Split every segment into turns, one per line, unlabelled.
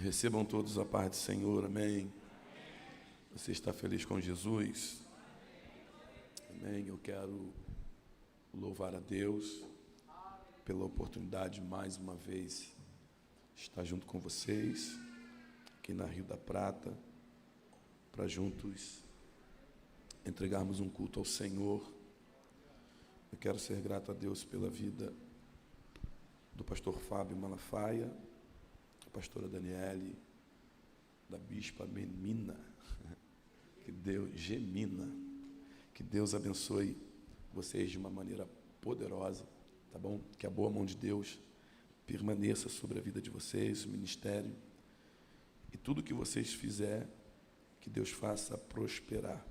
Recebam todos a paz do Senhor, amém. Você está feliz com Jesus? Amém. Eu quero louvar a Deus pela oportunidade de mais uma vez estar junto com vocês aqui na Rio da Prata, para juntos entregarmos um culto ao Senhor. Eu quero ser grato a Deus pela vida do pastor Fábio Malafaia, a pastora Daniele, da bispa Menina, Gemina, que Deus abençoe vocês de uma maneira poderosa, tá bom? Que a boa mão de Deus permaneça sobre a vida de vocês, o ministério, e tudo que vocês fizerem, que Deus faça prosperar.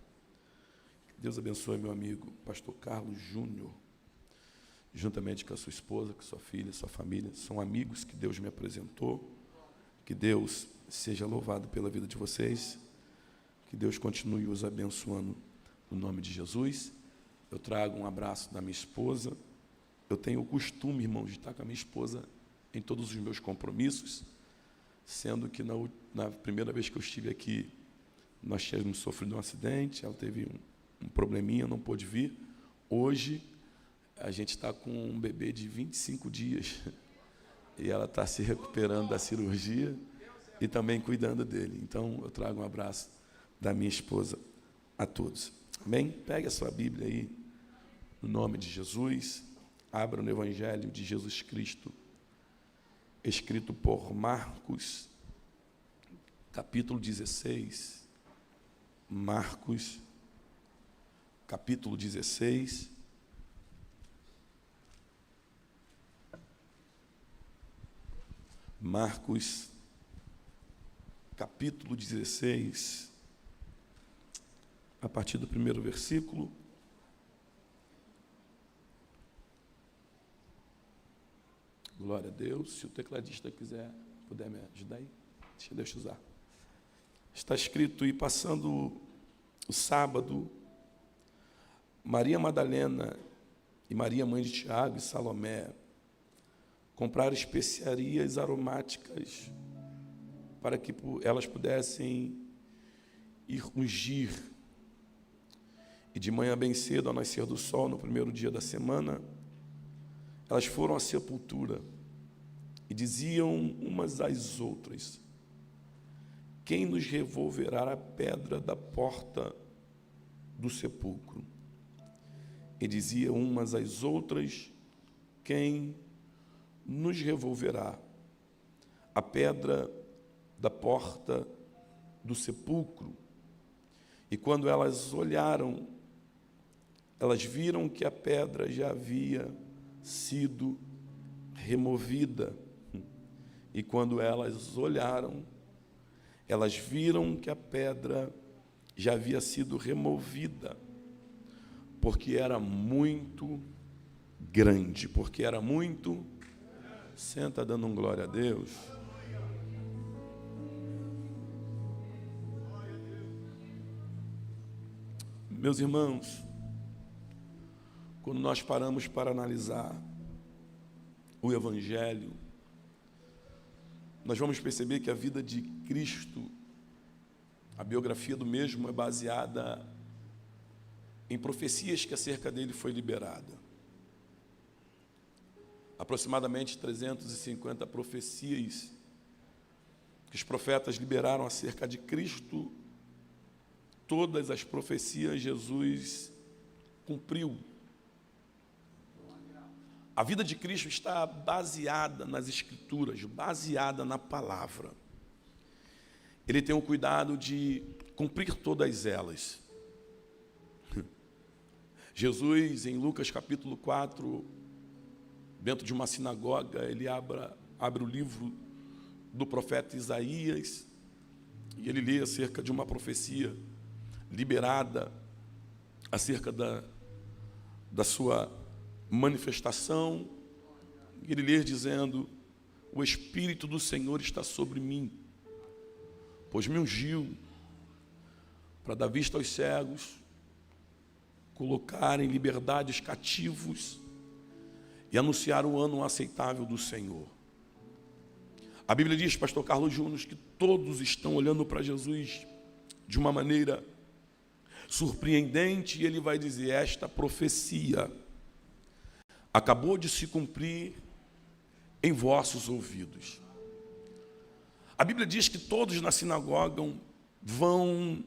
Que Deus abençoe meu amigo, pastor Carlos Júnior, juntamente com a sua esposa, com a sua filha, sua família, são amigos que Deus me apresentou. Que Deus seja louvado pela vida de vocês, que Deus continue os abençoando no nome de Jesus. Eu trago um abraço da minha esposa. Eu tenho o costume, irmãos, de estar com a minha esposa em todos os meus compromissos, sendo que na primeira vez que eu estive aqui, nós tínhamos sofrido um acidente, ela teve um probleminha, não pôde vir. Hoje, a gente está com um bebê de 25 dias, e ela está se recuperando da cirurgia e também cuidando dele. Então, eu trago um abraço da minha esposa a todos. Amém? Pegue a sua Bíblia aí, no nome de Jesus. Abra no Evangelho de Jesus Cristo, escrito por Marcos, capítulo 16. Marcos, capítulo 16. Marcos, capítulo 16, a partir do primeiro versículo. Glória a Deus. Se o tecladista puder me ajudar aí, deixa eu usar. Está escrito: e passando o sábado, Maria Madalena e Maria, mãe de Tiago, e Salomé compraram especiarias aromáticas para que elas pudessem ir ungir. E de manhã bem cedo, ao nascer do sol, no primeiro dia da semana, elas foram à sepultura e diziam umas às outras: quem nos revolverá a pedra da porta do sepulcro? E diziam umas às outras: quem nos revolverá a pedra da porta do sepulcro? E quando elas olharam, elas viram que a pedra já havia sido removida. E quando elas olharam, elas viram que a pedra já havia sido removida, porque era muito grande, porque era muito... Senta dando um glória a Deus. Meus irmãos, quando nós paramos para analisar o Evangelho, nós vamos perceber que a vida de Cristo, a biografia do mesmo, é baseada em profecias que acerca dele foi liberada. Aproximadamente 350 profecias que os profetas liberaram acerca de Cristo. Todas as profecias Jesus cumpriu. A vida de Cristo está baseada nas Escrituras, baseada na palavra. Ele tem o cuidado de cumprir todas elas. Jesus, em Lucas capítulo 4, dentro de uma sinagoga, ele abre o livro do profeta Isaías e ele lê acerca de uma profecia liberada acerca da sua manifestação. E ele lê dizendo: o Espírito do Senhor está sobre mim, pois me ungiu para dar vista aos cegos, colocar em liberdade os cativos e anunciar o ano aceitável do Senhor. A Bíblia diz, pastor Carlos Júnior, que todos estão olhando para Jesus de uma maneira surpreendente, e ele vai dizer: esta profecia acabou de se cumprir em vossos ouvidos. A Bíblia diz que todos na sinagoga vão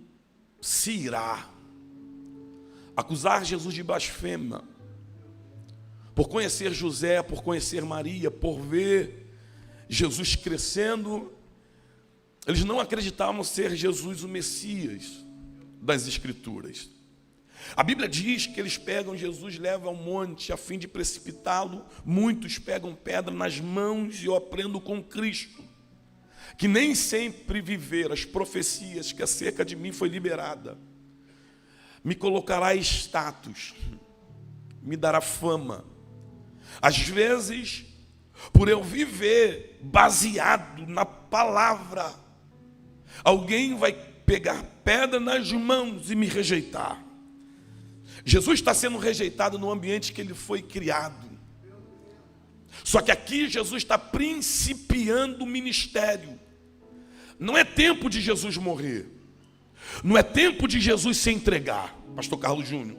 se irar, acusar Jesus de blasfema, por conhecer José, por conhecer Maria, por ver Jesus crescendo. Eles não acreditavam ser Jesus o Messias das Escrituras. A Bíblia diz que eles pegam Jesus, levam ao monte a fim de precipitá-lo. Muitos pegam pedra nas mãos, e eu aprendo com Cristo que nem sempre viver as profecias que acerca de mim foi liberada me colocará status, me dará fama. Às vezes, por eu viver baseado na palavra, alguém vai pegar pedra nas mãos e me rejeitar. Jesus está sendo rejeitado no ambiente que ele foi criado. Só que aqui Jesus está principiando o ministério. Não é tempo de Jesus morrer. Não é tempo de Jesus se entregar, pastor Carlos Júnior.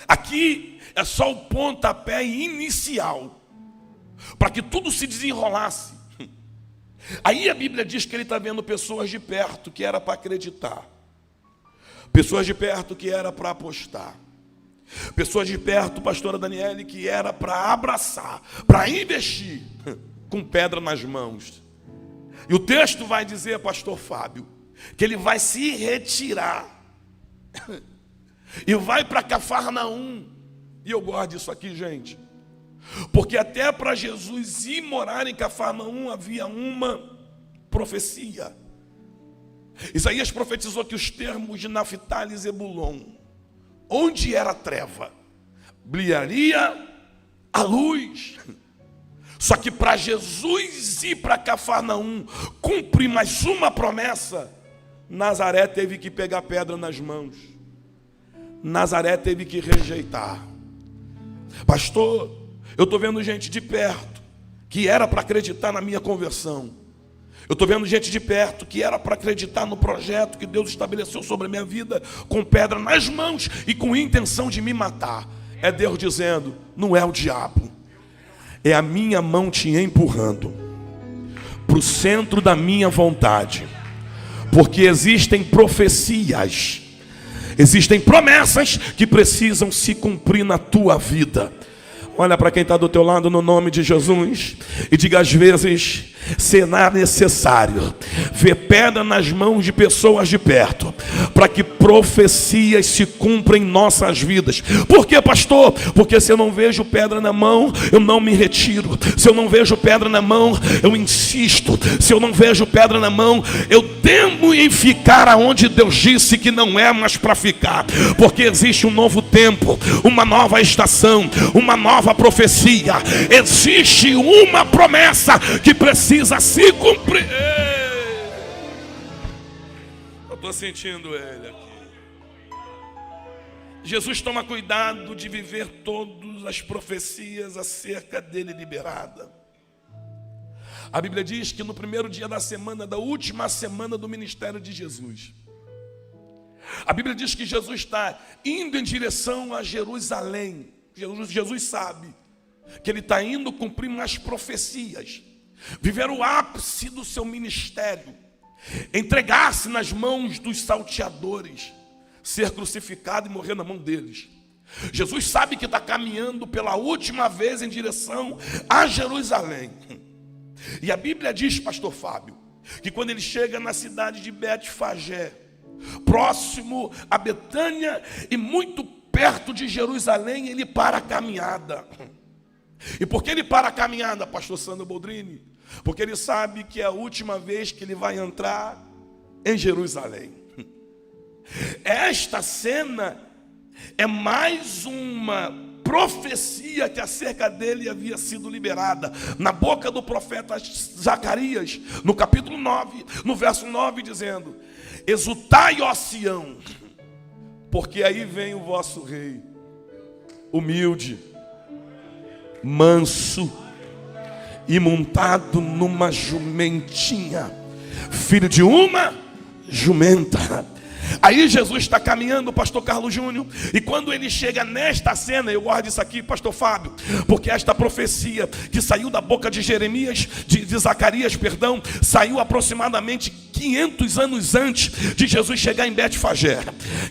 Aqui é só o pontapé inicial, para que tudo se desenrolasse. Aí a Bíblia diz que ele está vendo pessoas de perto que era para acreditar, pessoas de perto que era para apostar, pessoas de perto, pastora Daniele, que era para abraçar, para investir, com pedra nas mãos. E o texto vai dizer, pastor Fábio, que ele vai se retirar e vai para Cafarnaum. E eu gosto disso aqui, gente, porque até para Jesus ir morar em Cafarnaum havia uma profecia. Isaías profetizou que os termos de Naftali e Zebulon, onde era a treva, brilharia a luz. Só que para Jesus ir para Cafarnaum, cumprir mais uma promessa, Nazaré teve que pegar pedra nas mãos. Nazaré teve que rejeitar. Pastor, eu estou vendo gente de perto que era para acreditar na minha conversão. Eu estou vendo gente de perto que era para acreditar no projeto que Deus estabeleceu sobre a minha vida, com pedra nas mãos e com intenção de me matar. É Deus dizendo: não é o diabo, é a minha mão te empurrando para o centro da minha vontade. Porque existem profecias, existem promessas que precisam se cumprir na tua vida. Olha para quem está do teu lado, no nome de Jesus, e diga: às vezes será necessário ver pedra nas mãos de pessoas de perto, para que profecias se cumpram em nossas vidas. Por quê, pastor? Porque se eu não vejo pedra na mão, eu não me retiro. Se eu não vejo pedra na mão, eu insisto. Se eu não vejo pedra na mão, eu temo em ficar aonde Deus disse que não é mais para ficar. Porque existe um novo tempo, uma nova estação, uma nova profecia. Existe uma promessa que precisa se cumprir. Eu estou sentindo ele aqui. Jesus toma cuidado de viver todas as profecias acerca dele liberada. A Bíblia diz que no primeiro dia da semana, da última semana do ministério de Jesus, a Bíblia diz que Jesus está indo em direção a Jerusalém. Jesus sabe que ele está indo cumprir umas profecias, viver o ápice do seu ministério, entregar-se nas mãos dos salteadores, ser crucificado e morrer na mão deles. Jesus sabe que está caminhando pela última vez em direção a Jerusalém. E a Bíblia diz, pastor Fábio, que quando ele chega na cidade de Betfagé, próximo a Betânia e muito perto de Jerusalém, ele para a caminhada. E por que ele para a caminhada, pastor Sandro Boldrini? Porque ele sabe que é a última vez que ele vai entrar em Jerusalém. Esta cena é mais uma profecia que acerca dele havia sido liberada na boca do profeta Zacarias, no capítulo 9, no verso 9, dizendo: exultai, ó Sião, porque aí vem o vosso rei, humilde, manso e montado numa jumentinha, filho de uma jumenta. Aí Jesus está caminhando, pastor Carlos Júnior, e quando ele chega nesta cena, eu guardo isso aqui, pastor Fábio, porque esta profecia que saiu da boca de Jeremias, de Zacarias, perdão, saiu aproximadamente 500 anos antes de Jesus chegar em Betfagé.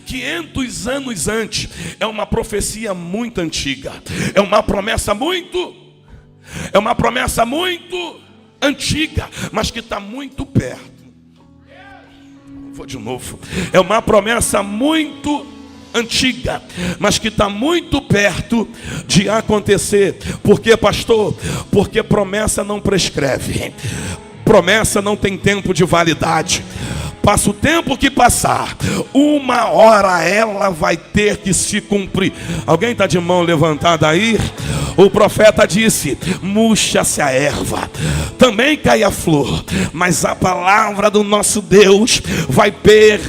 500 anos antes. É uma profecia muito antiga, é uma promessa muito antiga, mas que está muito perto. Vou de novo. É uma promessa muito antiga, mas que está muito perto de acontecer. Por quê, pastor? Porque promessa não prescreve. Promessa não tem tempo de validade. Passa o tempo que passar, uma hora ela vai ter que se cumprir. Alguém está de mão levantada aí? O profeta disse: murcha-se a erva, também cai a flor, mas a palavra do nosso Deus vai permanecer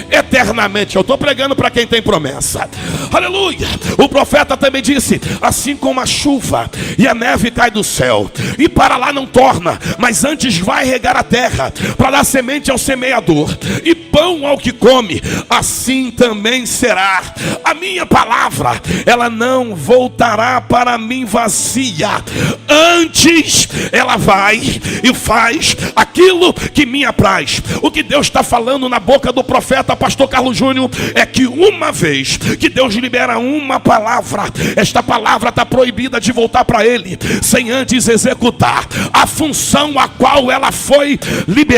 eternamente. Eu estou pregando para quem tem promessa. Aleluia. O profeta também disse: assim como a chuva e a neve cai do céu e para lá não torna, mas antes vai regar a terra, para dar semente ao semeador e pão ao que come, assim também será a minha palavra. Ela não voltará para mim vazia, antes ela vai e faz aquilo que me apraz. O que Deus está falando na boca do profeta pastor Carlos Júnior é que uma vez que Deus libera uma palavra, esta palavra está proibida de voltar para ele sem antes executar a função a qual ela foi liberada.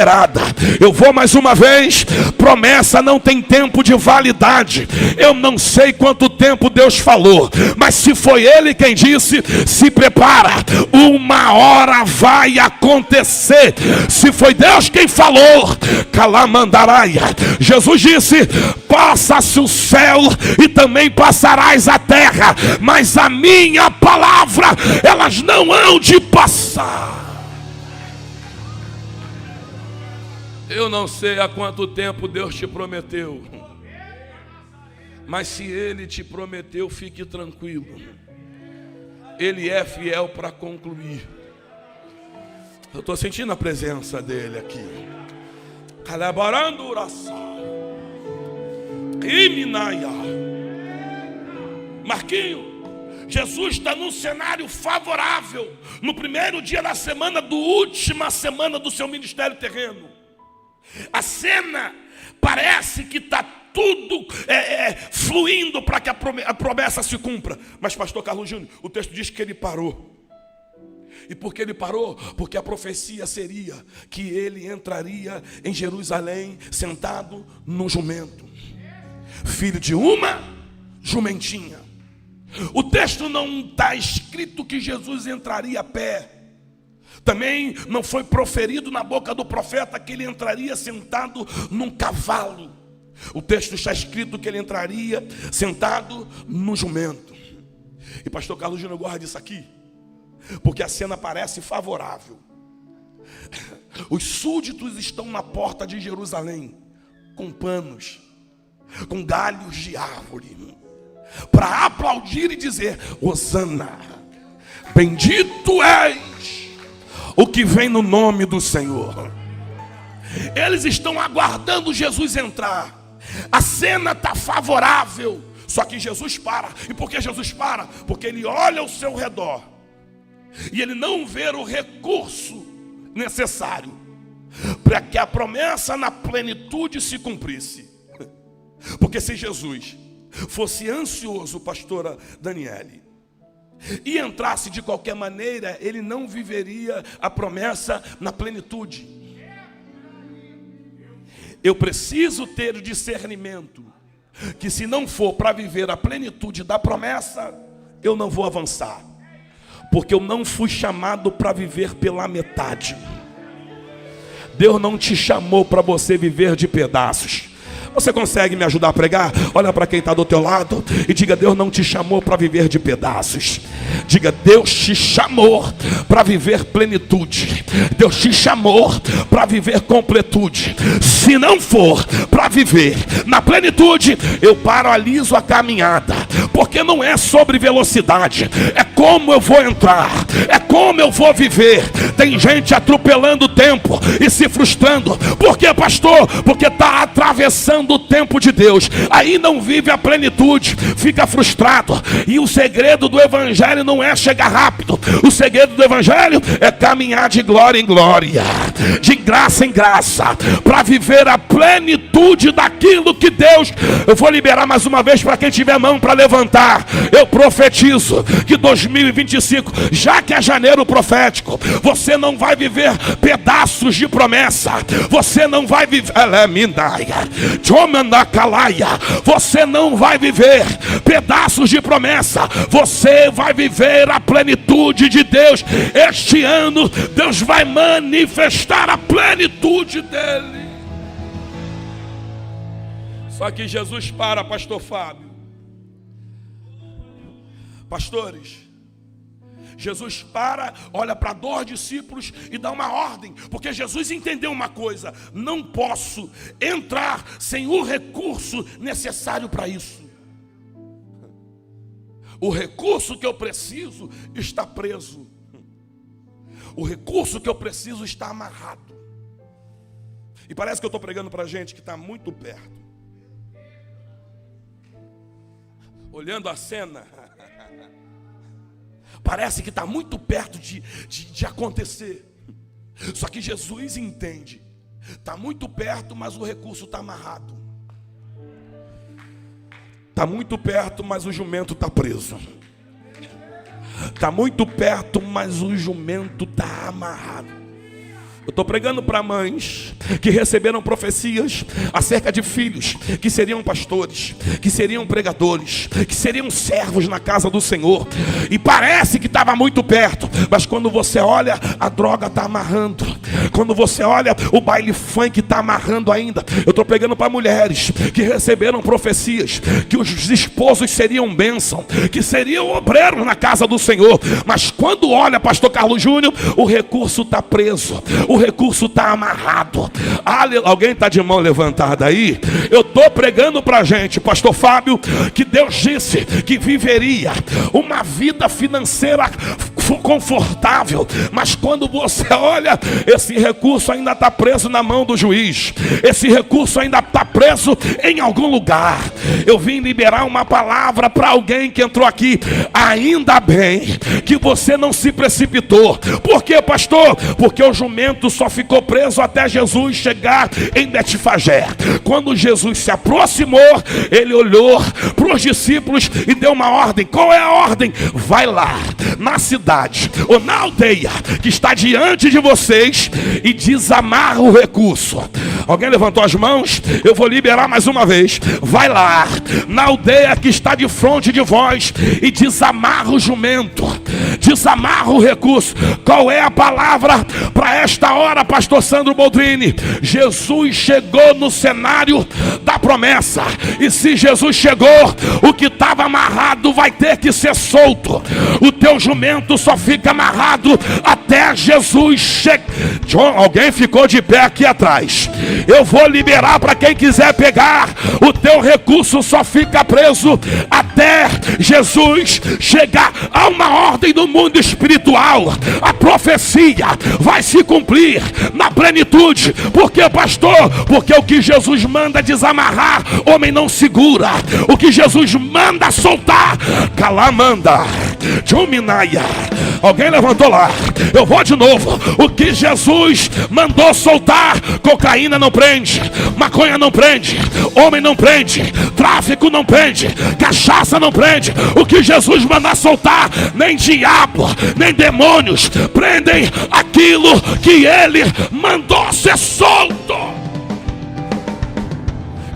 Eu vou mais uma vez. Promessa não tem tempo de validade. Eu não sei quanto tempo Deus falou, mas se foi ele quem disse, se prepara, uma hora vai acontecer. Se foi Deus quem falou, calamandaraia. Jesus disse: passa-se o céu e também passarás a terra, mas a minha palavra elas não hão de passar. Eu não sei há quanto tempo Deus te prometeu, mas se Ele te prometeu, fique tranquilo, Ele é fiel para concluir. Eu estou sentindo a presença dEle aqui. Marquinho, Jesus está num cenário favorável, no primeiro dia da semana, última semana do seu ministério terreno. A cena parece que está tudo fluindo para que a promessa se cumpra. Mas pastor Carlos Júnior, o texto diz que ele parou. E por que ele parou? Porque a profecia seria que ele entraria em Jerusalém sentado num jumento, filho de uma jumentinha. O texto não está escrito que Jesus entraria a pé. Também não foi proferido na boca do profeta que ele entraria sentado num cavalo. O texto está escrito que ele entraria sentado no jumento. E pastor Carlos Júnior guarda isso aqui, porque a cena parece favorável. Os súditos estão na porta de Jerusalém, com panos, com galhos de árvore, para aplaudir e dizer: Hosana, bendito és o que vem no nome do Senhor. Eles estão aguardando Jesus entrar. A cena está favorável. Só que Jesus para. E por que Jesus para? Porque ele olha ao seu redor e ele não vê o recurso necessário para que a promessa na plenitude se cumprisse. Porque se Jesus fosse ansioso, pastora Daniele, e entrasse de qualquer maneira, ele não viveria a promessa na plenitude. Eu preciso ter o discernimento que se não for para viver a plenitude da promessa, eu não vou avançar, porque eu não fui chamado para viver pela metade. Deus não te chamou para você viver de pedaços. Você consegue me ajudar a pregar? Olha para quem está do teu lado e diga: Deus não te chamou para viver de pedaços. Diga: Deus te chamou para viver plenitude. Deus te chamou para viver completude. Se não for para viver na plenitude, eu paraliso a caminhada, porque não é sobre velocidade, é como eu vou entrar, é como eu vou viver. Tem gente atropelando o tempo e se frustrando. Por quê, pastor? Porque está atravessando o tempo de Deus, aí não vive a plenitude, fica frustrado. E o segredo do evangelho não é chegar rápido, o segredo do evangelho é caminhar de glória em glória, de graça em graça, para viver a plenitude daquilo que Deus... Eu vou liberar mais uma vez para quem tiver mão para levantar. Eu profetizo que 2025, já que é janeiro profético, você não vai viver pedaços de promessa, você não vai viver, você não vai viver pedaços de promessa, você vai viver a plenitude de Deus. Este ano Deus vai manifestar a plenitude dele. Só que Jesus pastor Fábio, pastores, Jesus olha para 2 discípulos e dá uma ordem, porque Jesus entendeu uma coisa: não posso entrar sem o recurso necessário para isso. O recurso que eu preciso está preso, o recurso que eu preciso está amarrado. E parece que eu estou pregando para gente que está muito perto, olhando a cena. Parece que está muito perto de acontecer. Só que Jesus entende: está muito perto, mas o recurso está amarrado. Está muito perto, mas o jumento está preso. Está muito perto, mas o jumento está amarrado. Eu estou pregando para mães que receberam profecias acerca de filhos que seriam pastores, que seriam pregadores, que seriam servos na casa do Senhor. E parece que estava muito perto, mas quando você olha, a droga está amarrando. Quando você olha, o baile funk está amarrando ainda. Eu estou pregando para mulheres que receberam profecias que os esposos seriam bênção, que seriam obreiros na casa do Senhor. Mas quando olha, pastor Carlos Júnior, o recurso está preso, o recurso está amarrado. Alguém está de mão levantada aí? Eu estou pregando para a gente, pastor Fábio, que Deus disse que viveria uma vida financeira confortável, mas quando você olha, esse recurso ainda está preso na mão do juiz, esse recurso ainda está preso em algum lugar. Eu vim liberar uma palavra para alguém que entrou aqui. Ainda bem que você não se precipitou. Por quê, pastor? Porque o jumento só ficou preso até Jesus chegar em Betfagé. Quando Jesus se aproximou, ele olhou para os discípulos e deu uma ordem. Qual é a ordem? Vai lá na cidade ou na aldeia que está diante de vocês e desamarra o recurso. Alguém levantou as mãos? Eu vou liberar mais uma vez. Vai lá na aldeia que está de frente de vós e desamarra o jumento, desamarra o recurso. Qual é a palavra para esta hora, pastor Sandro Boldrini? Jesus chegou no cenário da promessa, e se Jesus chegou, o que estava amarrado vai ter que ser solto. O teu jumento só fica amarrado até Jesus chegar. Alguém ficou de pé aqui atrás. Eu vou liberar para quem quiser pegar. O teu recurso só fica preso até Jesus chegar. Há uma ordem no mundo espiritual. A profecia vai se cumprir na plenitude. Por quê, pastor? Porque o que Jesus manda desamarrar, homem não segura. O que Jesus manda soltar, calamanda, Juminaia. Alguém levantou lá. Eu vou de novo. O que Jesus mandou soltar, cocaína não prende, maconha não prende, homem não prende, tráfico não prende, cachaça não prende. O que Jesus mandar soltar, nem diabo, nem demônios prendem aquilo que ele mandou ser solto.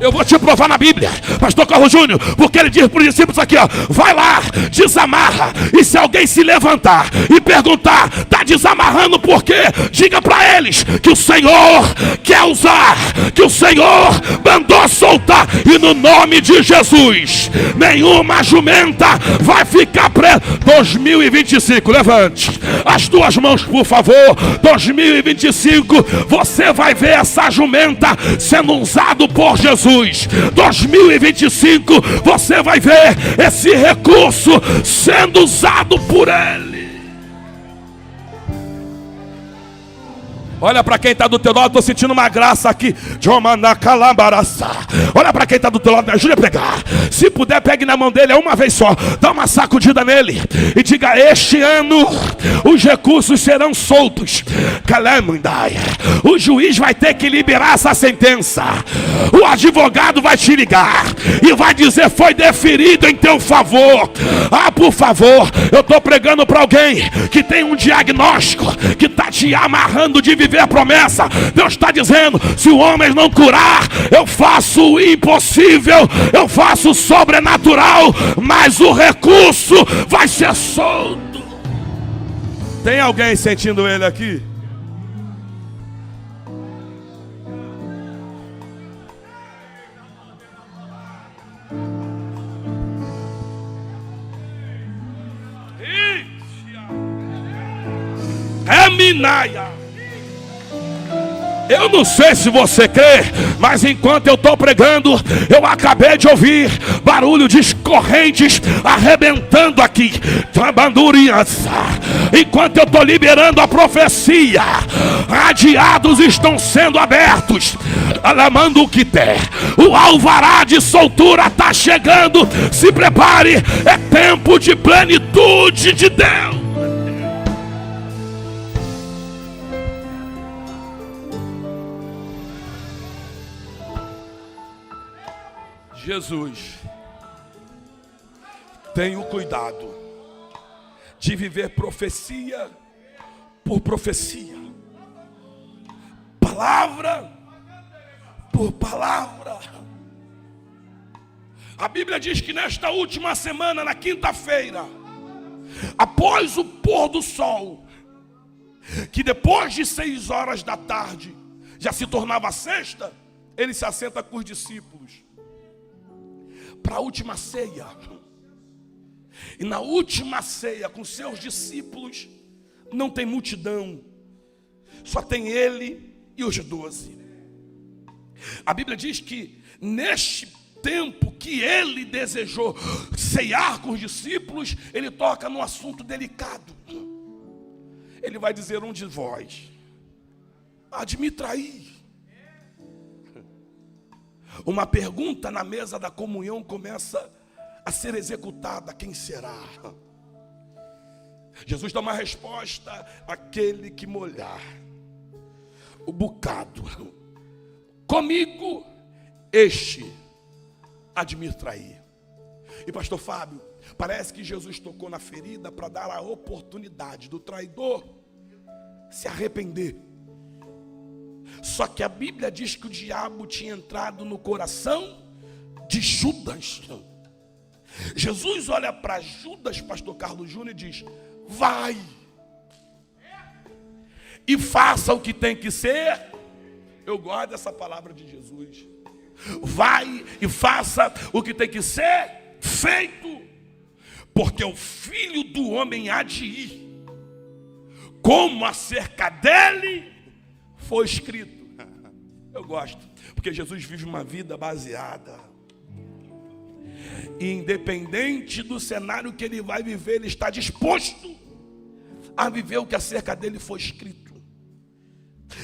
Eu vou te provar na Bíblia, pastor Carlos Júnior, porque ele diz para os discípulos aqui, ó, vai lá, desamarra, e se alguém se levantar e perguntar, está desamarrando por quê? Diga para eles que o Senhor quer usar, que o Senhor mandou soltar, e no nome de Jesus, nenhuma jumenta vai ficar presa. 2025, levante as duas mãos, por favor. 2025, você vai ver essa jumenta sendo usado por Jesus. 2025, você vai ver esse recurso sendo usado por Ele. Olha para quem está do teu lado, estou sentindo uma graça aqui. Olha para quem está do teu lado, me ajude a pegar. Se puder, pegue na mão dele, é uma vez só. Dá uma sacudida nele e diga: este ano os recursos serão soltos. O juiz vai ter que liberar essa sentença. O advogado vai te ligar e vai dizer: foi deferido em teu favor. Ah, por favor, eu estou pregando para alguém que tem um diagnóstico, que está te amarrando de viver a promessa. Deus está dizendo: se o homem não curar, eu faço o impossível, eu faço o sobrenatural, mas o recurso vai ser solto. Tem alguém sentindo ele aqui? É Minaia. Eu não sei se você crê, mas enquanto eu estou pregando, eu acabei de ouvir barulho de correntes arrebentando aqui. Enquanto eu estou liberando a profecia, adiados estão sendo abertos. Alamando o que der. O alvará de soltura está chegando. Se prepare, é tempo de plenitude de Deus. Jesus, tenha o cuidado de viver profecia por profecia, palavra por palavra. A Bíblia diz que nesta última semana, na quinta-feira, após o pôr do sol, que depois de 6 horas da tarde já se tornava sexta, ele se assenta com os discípulos para a última ceia. E na última ceia com seus discípulos não tem multidão, só tem ele e os 12. A Bíblia diz que neste tempo que ele desejou ceiar com os discípulos, ele toca num assunto delicado. Ele vai dizer: um de vós há de me trair. Uma pergunta na mesa da comunhão começa a ser executada: quem será? Jesus dá uma resposta: aquele que molhar o bocado comigo, este há de me trair. E pastor Fábio, parece que Jesus tocou na ferida para dar a oportunidade do traidor se arrepender. Só que a Bíblia diz que o diabo tinha entrado no coração de Judas. Jesus olha para Judas, pastor Carlos Júnior, e diz: vai e faça o que tem que ser. Eu gosto dessa palavra de Jesus. Vai e faça o que tem que ser feito, porque o Filho do Homem há de ir, como acerca dele foi escrito. Eu gosto, porque Jesus vive uma vida baseada, e independente do cenário que ele vai viver, ele está disposto a viver o que acerca dele foi escrito.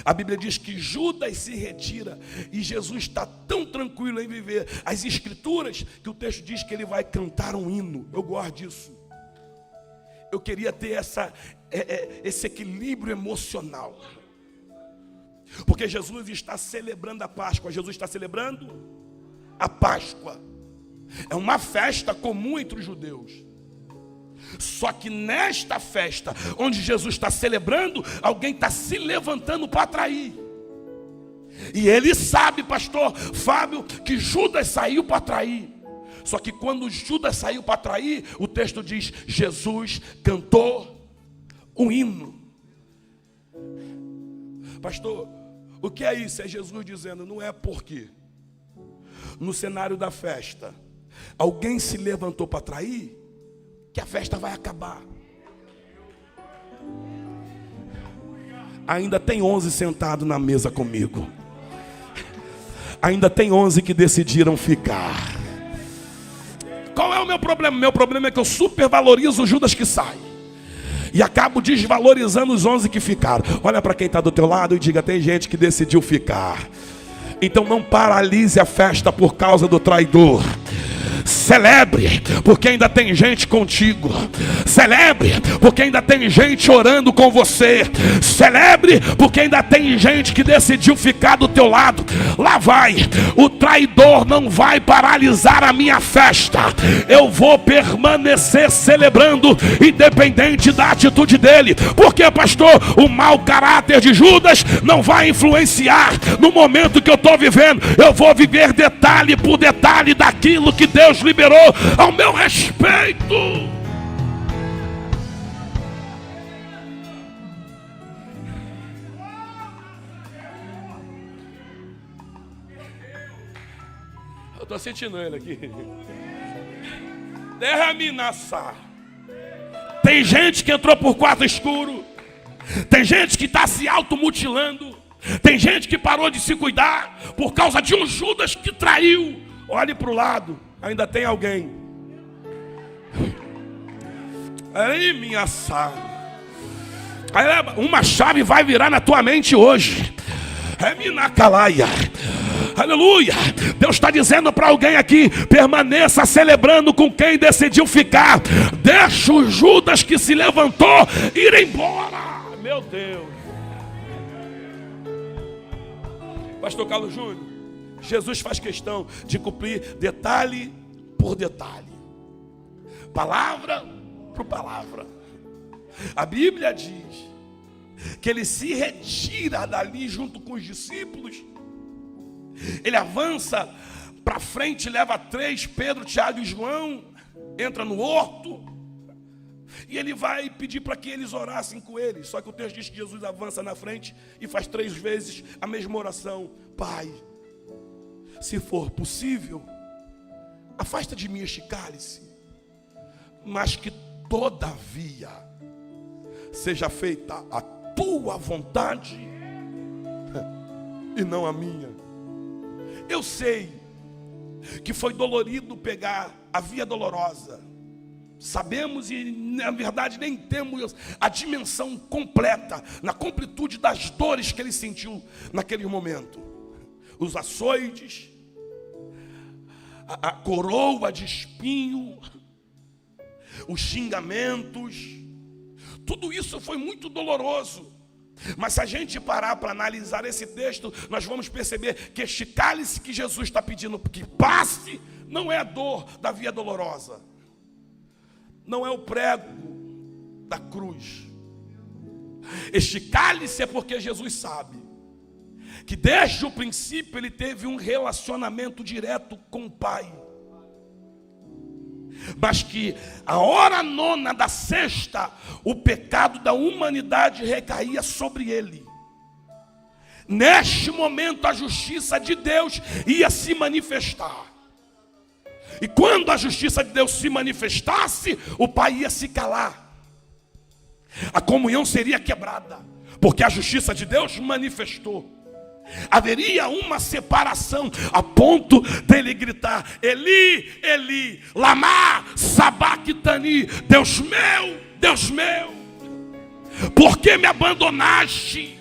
A Bíblia diz que Judas se retira e Jesus está tão tranquilo em viver as escrituras que o texto diz que ele vai cantar um hino. Eu gosto disso. Eu queria ter esse equilíbrio emocional, porque Jesus está celebrando a Páscoa. Jesus está celebrando a Páscoa. É uma festa comum entre os judeus. Só que nesta festa, onde Jesus está celebrando, alguém está se levantando para trair. E ele sabe, pastor Fábio, que Judas saiu para trair. Só que quando Judas saiu para trair, o texto diz: Jesus cantou um hino. Pastor, o que é isso? É Jesus dizendo: não é porque no cenário da festa alguém se levantou para trair que a festa vai acabar. Ainda tem 11 sentados na mesa comigo. Ainda tem 11 que decidiram ficar. Qual é o meu problema? Meu problema é que eu supervalorizo o Judas que sai e acabo desvalorizando os 11 que ficaram. Olha para quem está do teu lado e diga: tem gente que decidiu ficar. Então não paralise a festa por causa do traidor. Celebre, porque ainda tem gente contigo. Celebre, porque ainda tem gente orando com você. Celebre, porque ainda tem gente que decidiu ficar do teu lado. Lá vai, o traidor não vai paralisar a minha festa. Eu vou permanecer celebrando, independente da atitude dele. Porque, pastor, o mau caráter de Judas não vai influenciar no momento que eu estou vivendo. Eu vou viver detalhe por detalhe daquilo que Deus liberou ao meu respeito. Eu estou sentindo ele aqui. Derraminaçar. Tem gente que entrou por quarto escuro. Tem gente que está se automutilando. Tem gente que parou de se cuidar por causa de um Judas que traiu. Olhe para o lado, ainda tem alguém. Aí, minha chave. Uma chave vai virar na tua mente hoje. É minacalaia. Aleluia. Deus está dizendo para alguém aqui: permaneça celebrando com quem decidiu ficar. Deixa o Judas que se levantou ir embora. Meu Deus. Pastor Carlos Júnior, Jesus faz questão de cumprir detalhe por detalhe, palavra por palavra. A Bíblia diz que ele se retira dali junto com os discípulos. Ele avança para frente, leva 3, Pedro, Tiago e João, entra no horto e ele vai pedir para que eles orassem com ele. Só que o texto diz que Jesus avança na frente e faz 3 vezes a mesma oração: Pai, se for possível, afasta de mim este cálice, mas que todavia seja feita a tua vontade e não a minha. Eu sei que foi dolorido pegar a via dolorosa. Sabemos e na verdade nem temos a dimensão completa, na completude das dores que ele sentiu naquele momento. Os açoites, a coroa de espinho, os xingamentos, tudo isso foi muito doloroso. Mas se a gente parar para analisar esse texto, nós vamos perceber que este cálice que Jesus está pedindo que passe, não é a dor da via dolorosa, não é o prego da cruz. Este cálice é porque Jesus sabe que desde o princípio ele teve um relacionamento direto com o Pai, mas que a hora 9 da sexta, o pecado da humanidade recaía sobre ele. Neste momento a justiça de Deus ia se manifestar. E quando a justiça de Deus se manifestasse, o Pai ia se calar. A comunhão seria quebrada, porque a justiça de Deus manifestou. Haveria uma separação a ponto dele gritar: Eli, Eli, lama sabachthani, Deus meu, por que me abandonaste?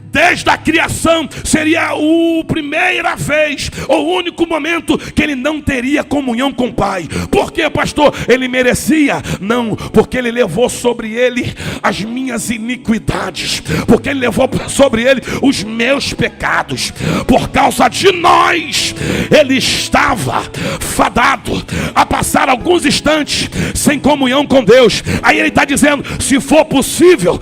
Desde a criação seria a primeira vez, o único momento que ele não teria comunhão com o Pai. Por quê, pastor? Ele merecia? Não, porque ele levou sobre ele as minhas iniquidades, porque ele levou sobre ele os meus pecados. Por causa de nós, ele estava fadado a passar alguns instantes sem comunhão com Deus. Aí ele está dizendo: se for possível,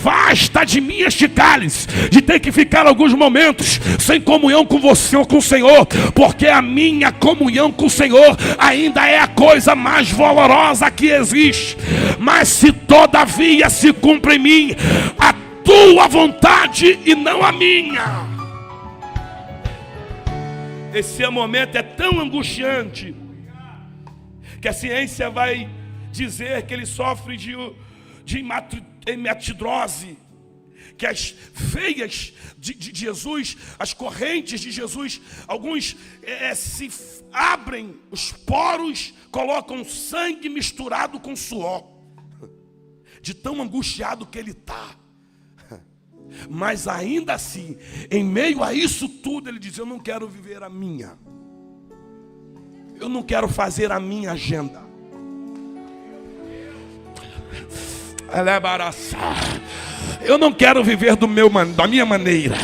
afasta de mim este cálice, de ter que ficar alguns momentos sem comunhão com você ou com o Senhor, porque a minha comunhão com o Senhor ainda é a coisa mais valorosa que existe. Mas se todavia se cumpre em mim a tua vontade e não a minha. Esse momento é tão angustiante que a ciência vai dizer que ele sofre de hematidrose, que as veias de Jesus, as correntes de Jesus, alguns se abrem, os poros colocam sangue misturado com suor, de tão angustiado que ele está. Mas ainda assim, em meio a isso tudo, ele diz: eu não quero viver a minha, eu não quero fazer a minha agenda. Eu não quero viver da minha maneira,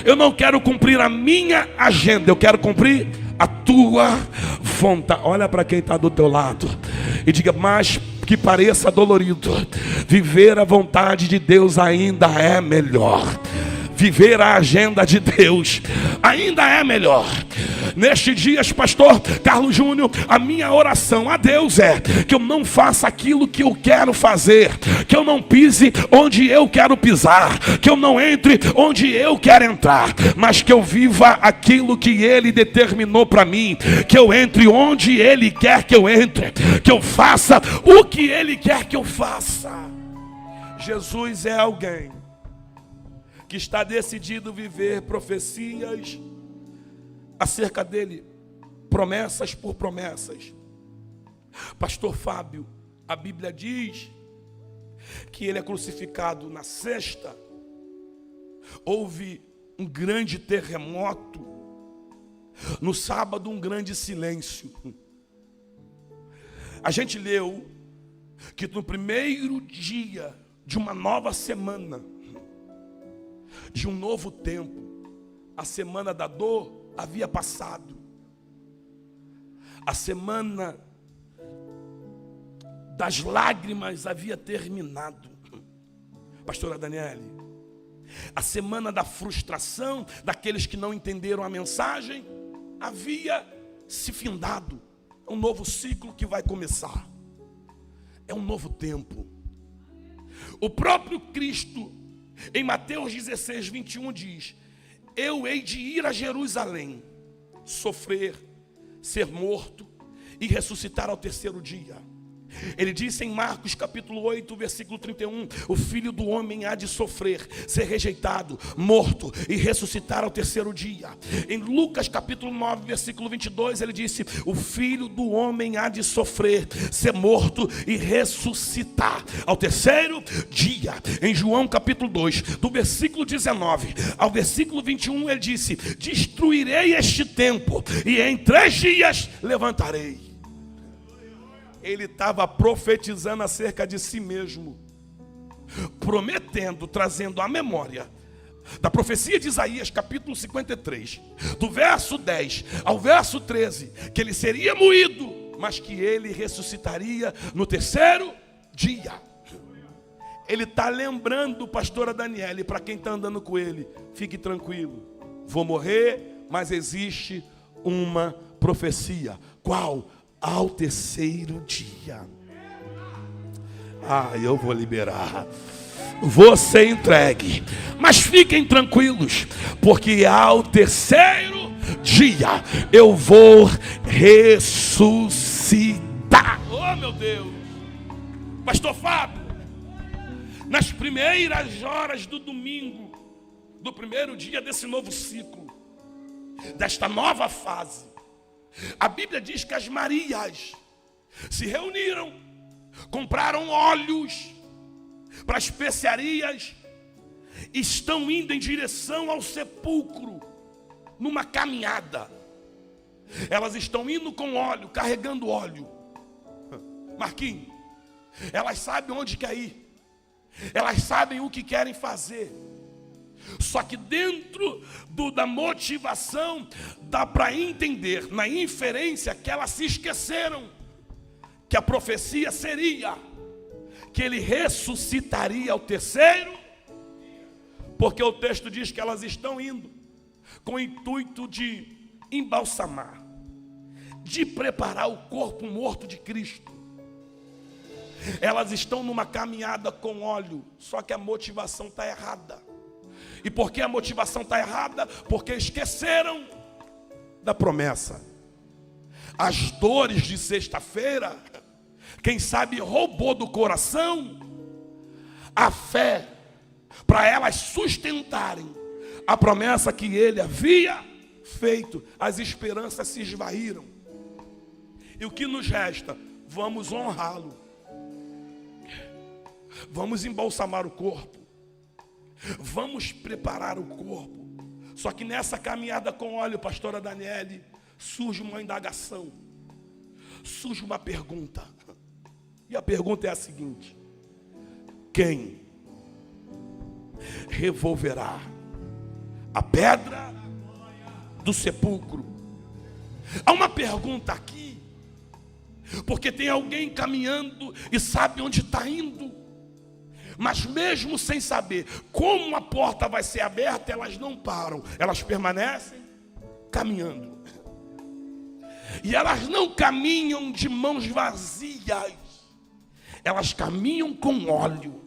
eu não quero cumprir a minha agenda, eu quero cumprir a tua vontade. Olha para quem está do teu lado e diga: mas que pareça dolorido, viver a vontade de Deus ainda é melhor. Viver a agenda de Deus ainda é melhor. Nestes dias, pastor Carlos Júnior, a minha oração a Deus é que eu não faça aquilo que eu quero fazer, que eu não pise onde eu quero pisar, que eu não entre onde eu quero entrar, mas que eu viva aquilo que Ele determinou para mim, que eu entre onde Ele quer que eu entre, que eu faça o que Ele quer que eu faça. Jesus é alguém que está decidido a viver profecias acerca dele, promessas por promessas. Pastor Fábio, a Bíblia diz que ele é crucificado na sexta. Houve um grande terremoto. No sábado, um grande silêncio. A gente leu que no primeiro dia de uma nova semana, de um novo tempo, a semana da dor havia passado, a semana das lágrimas havia terminado. Pastora Daniele, a semana da frustração daqueles que não entenderam a mensagem havia se findado. É um novo ciclo que vai começar, é um novo tempo. O próprio Cristo, em Mateus 16, 21 diz: eu hei de ir a Jerusalém, sofrer, ser morto e ressuscitar ao terceiro dia. Ele disse em Marcos capítulo 8, versículo 31, o Filho do Homem há de sofrer, ser rejeitado, morto e ressuscitar ao terceiro dia. Em Lucas capítulo 9, versículo 22, ele disse: o Filho do Homem há de sofrer, ser morto e ressuscitar ao terceiro dia. Em João capítulo 2, do versículo 19 ao versículo 21, ele disse: destruirei este templo e em 3 dias levantarei. Ele estava profetizando acerca de si mesmo, prometendo, trazendo à memória da profecia de Isaías capítulo 53, do verso 10 ao verso 13, que ele seria moído, mas que ele ressuscitaria no terceiro dia. Ele está lembrando, pastora Daniele, para quem está andando com ele: fique tranquilo, vou morrer, mas existe uma profecia. Qual? Ao terceiro dia. Eu vou liberar, vou ser entregue, mas fiquem tranquilos, porque ao terceiro dia eu vou ressuscitar. Oh meu Deus! Pastor Fábio, nas primeiras horas do domingo, do primeiro dia desse novo ciclo, desta nova fase, a Bíblia diz que as Marias se reuniram, compraram óleos para especiarias, estão indo em direção ao sepulcro, numa caminhada. Elas estão indo com óleo, carregando óleo. Marquinhos, elas sabem onde quer ir, elas sabem o que querem fazer. Só que dentro da motivação, dá para entender, na inferência, que elas se esqueceram que a profecia seria que ele ressuscitaria ao terceiro Porque o texto diz que elas estão indo com o intuito de embalsamar, de preparar o corpo morto de Cristo. Elas estão numa caminhada com óleo, só que a motivação está errada. E por que a motivação está errada? Porque esqueceram da promessa. As dores de sexta-feira, quem sabe roubou do coração a fé, para elas sustentarem a promessa que ele havia feito. As esperanças se esvaíram. E o que nos resta? Vamos honrá-lo. Vamos embalsamar o corpo. Vamos preparar o corpo. Só que nessa caminhada com óleo, pastora Daniele, surge uma indagação. Surge uma pergunta. E a pergunta é a seguinte: quem revolverá a pedra do sepulcro? Há uma pergunta aqui, porque tem alguém caminhando e sabe onde está indo, mas mesmo sem saber como a porta vai ser aberta, elas não param, elas permanecem caminhando. E elas não caminham de mãos vazias, elas caminham com óleo.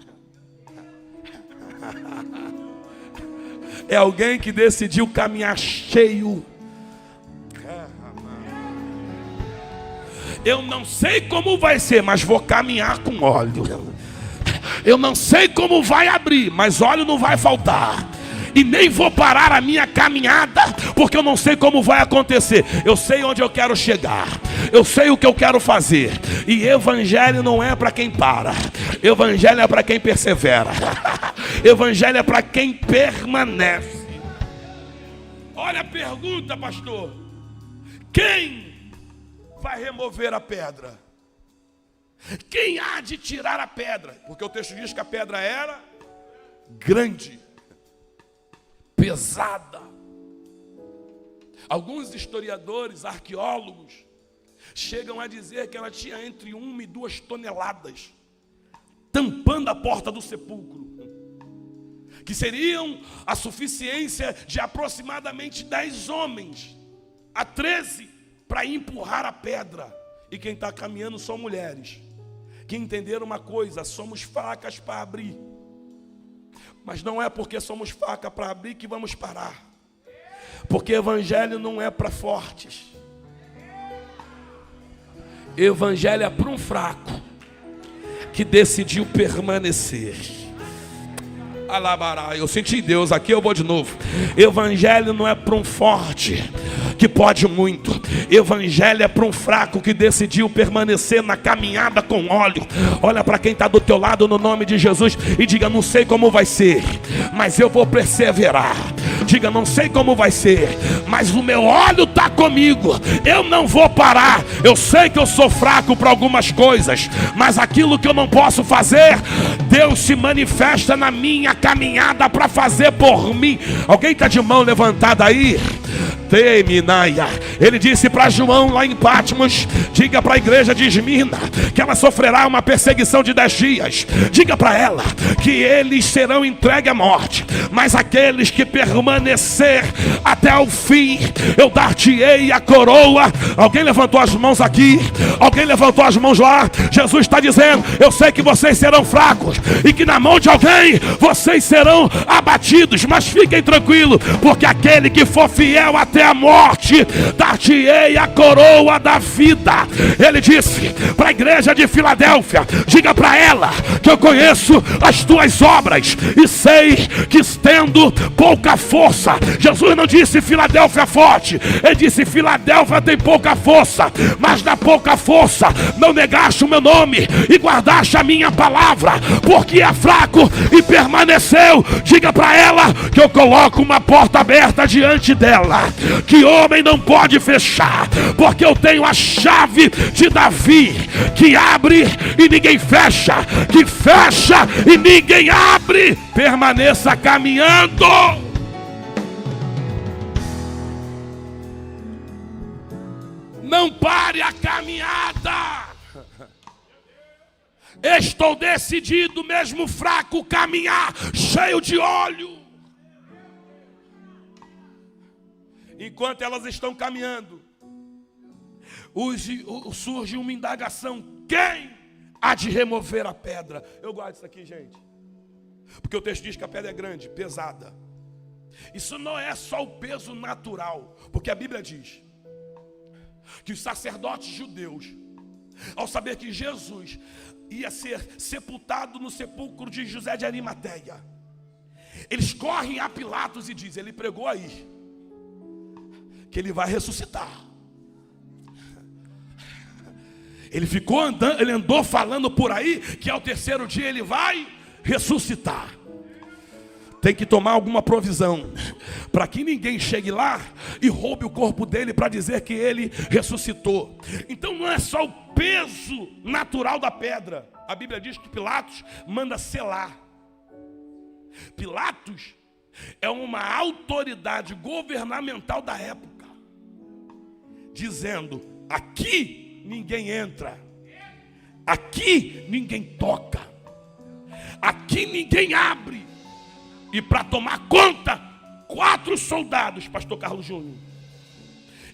É alguém que decidiu caminhar cheio. Eu não sei como vai ser, mas vou caminhar com óleo. Eu não sei como vai abrir, mas óleo não vai faltar. E nem vou parar a minha caminhada, porque eu não sei como vai acontecer. Eu sei onde eu quero chegar, eu sei o que eu quero fazer. E evangelho não é para quem para, evangelho é para quem persevera, evangelho é para quem permanece. Olha a pergunta, pastor: quem vai remover a pedra? Quem há de tirar a pedra? Porque o texto diz que a pedra era grande, pesada. Alguns historiadores, arqueólogos, chegam a dizer que ela tinha entre 1 e 2 toneladas, tampando a porta do sepulcro, que seriam a suficiência de aproximadamente 10 homens a 13 para empurrar a pedra. E quem está caminhando são mulheres que entenderam uma coisa: somos fracas para abrir. Mas não é porque somos fracas para abrir que vamos parar. Porque evangelho não é para fortes. Evangelho é para um fraco que decidiu permanecer. Alabará, eu senti Deus aqui, eu vou de novo. Evangelho não é para um forte que pode muito. Evangelho é para um fraco que decidiu permanecer na caminhada com óleo. Olha para quem está do teu lado no nome de Jesus e diga: não sei como vai ser, mas eu vou perseverar. Diga: não sei como vai ser, mas o meu óleo está comigo. Eu não vou parar. Eu sei que eu sou fraco para algumas coisas, mas aquilo que eu não posso fazer, Deus se manifesta na minha caminhada para fazer por mim. Alguém está de mão levantada aí? Ele disse para João lá em Patmos: diga para a igreja de Esmirna que ela sofrerá uma perseguição de 10 dias. Diga para ela que eles serão entregues à morte, mas aqueles que permanecer até o fim, eu dar-te-ei a coroa. Alguém levantou as mãos aqui? Alguém levantou as mãos lá? Jesus está dizendo: eu sei que vocês serão fracos e que na mão de alguém vocês serão abatidos, mas fiquem tranquilos, porque aquele que for fiel até a morte, dar-te-ei a coroa da vida. Ele disse para a igreja de Filadélfia: diga para ela que eu conheço as tuas obras e sei que tendo pouca força. Jesus não disse Filadélfia forte, ele disse Filadélfia tem pouca força, mas na pouca força não negaste o meu nome e guardaste a minha palavra, porque é fraco e permaneceu. Diga para ela que eu coloco uma porta aberta diante dela, que homem não pode fechar, porque eu tenho a chave de Davi, que abre e ninguém fecha, que fecha e ninguém abre. Permaneça caminhando. Não pare a caminhada. Estou decidido, mesmo fraco, caminhar cheio de óleo. Enquanto elas estão caminhando, surge uma indagação: quem há de remover a pedra? Eu gosto disso aqui, gente, porque o texto diz que a pedra é grande, pesada. Isso não é só o peso natural, porque a Bíblia diz que os sacerdotes judeus, ao saber que Jesus ia ser sepultado no sepulcro de José de Arimateia, eles correm a Pilatos e dizem: ele pregou aí que ele vai ressuscitar. Ele ficou andando, ele andou falando por aí que ao terceiro dia ele vai ressuscitar. Tem que tomar alguma provisão para que ninguém chegue lá e roube o corpo dele para dizer que ele ressuscitou. Então não é só o peso natural da pedra. A Bíblia diz que Pilatos manda selar. Pilatos é uma autoridade governamental da época, dizendo: aqui ninguém entra, aqui ninguém toca, aqui ninguém abre. E para tomar conta, 4 soldados, pastor Carlos Júnior.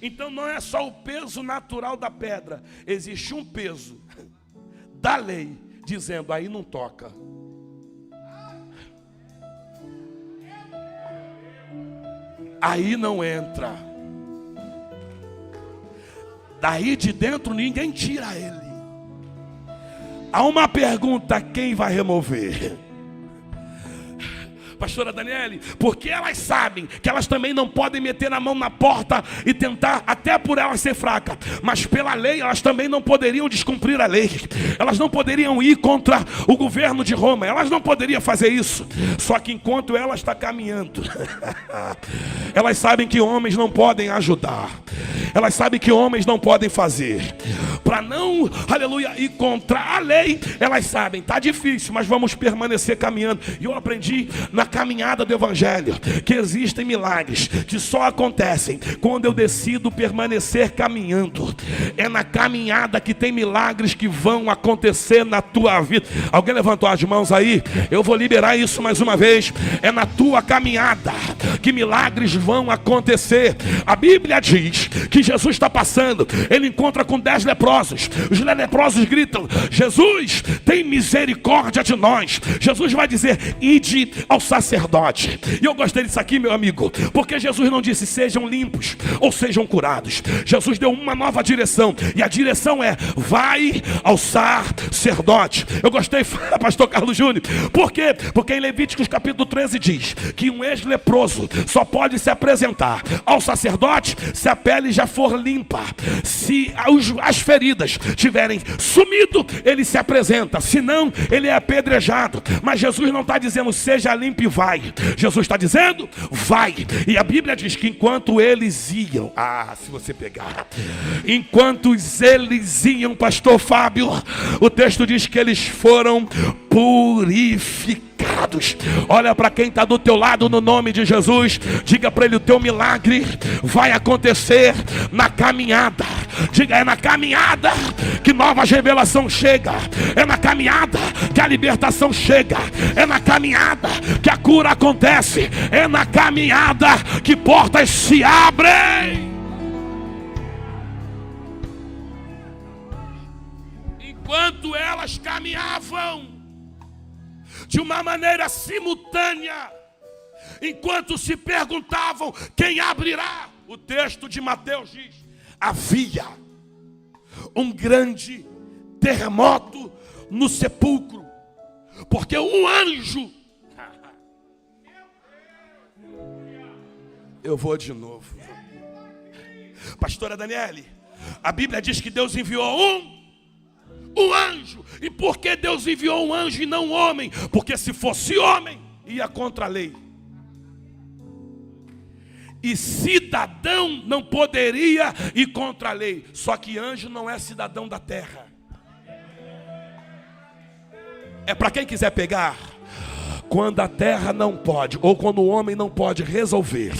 Então não é só o peso natural da pedra, existe um peso da lei, dizendo: aí não toca. Aí não entra. Daí de dentro ninguém tira ele. Há uma pergunta: quem vai remover? Pastora Daniele, porque elas sabem que elas também não podem meter a mão na porta e tentar, até por elas ser fraca, mas pela lei elas também não poderiam descumprir a lei. Elas não poderiam ir contra o governo de Roma, elas não poderiam fazer isso. Só que enquanto ela está caminhando, elas sabem que homens não podem ajudar, elas sabem que homens não podem fazer. Para não, aleluia, ir contra a lei, elas sabem, está difícil, mas vamos permanecer caminhando. E eu aprendi na caminhada do evangelho que existem milagres que só acontecem quando eu decido permanecer caminhando. É na caminhada que tem milagres que vão acontecer na tua vida. Alguém levantou as mãos aí? Eu vou liberar isso mais uma vez. É na tua caminhada que milagres vão acontecer. A Bíblia diz que Jesus está passando, ele encontra com 10 leprosos. Os leprosos gritam: Jesus, tem misericórdia de nós. Jesus vai dizer: ide ao sacerdote. E eu gostei disso aqui, meu amigo, porque Jesus não disse sejam limpos ou sejam curados. Jesus deu uma nova direção, e a direção é: vai ao sacerdote. Eu gostei, pastor Carlos Júnior, por quê? Porque em Levíticos capítulo 13 diz que um ex-leproso só pode se apresentar ao sacerdote se a pele já for limpa. Se as feridas tiverem sumido, ele se apresenta, senão ele é apedrejado. Mas Jesus não está dizendo seja limpo e vai. Jesus está dizendo vai. E a Bíblia diz que enquanto eles iam, se você pegar, enquanto eles iam, pastor Fábio, o texto diz que eles foram purificados. Olha para quem está do teu lado, no nome de Jesus, diga para ele: o teu milagre vai acontecer na caminhada. Diga: é na caminhada que nova revelação chega, é na caminhada que a libertação chega, é na caminhada que a cura acontece, é na caminhada que portas se abrem. Enquanto elas caminhavam de uma maneira simultânea, enquanto se perguntavam quem abrirá, o texto de Mateus diz: havia um grande terremoto no sepulcro, porque um anjo... Eu vou de novo. Pastora Daniele, a Bíblia diz que Deus enviou um anjo. E por que Deus enviou um anjo e não um homem? Porque se fosse homem, ia contra a lei. E cidadão não poderia ir contra a lei. Só que anjo não é cidadão da terra. É para quem quiser pegar. Quando a terra não pode, ou quando o homem não pode resolver,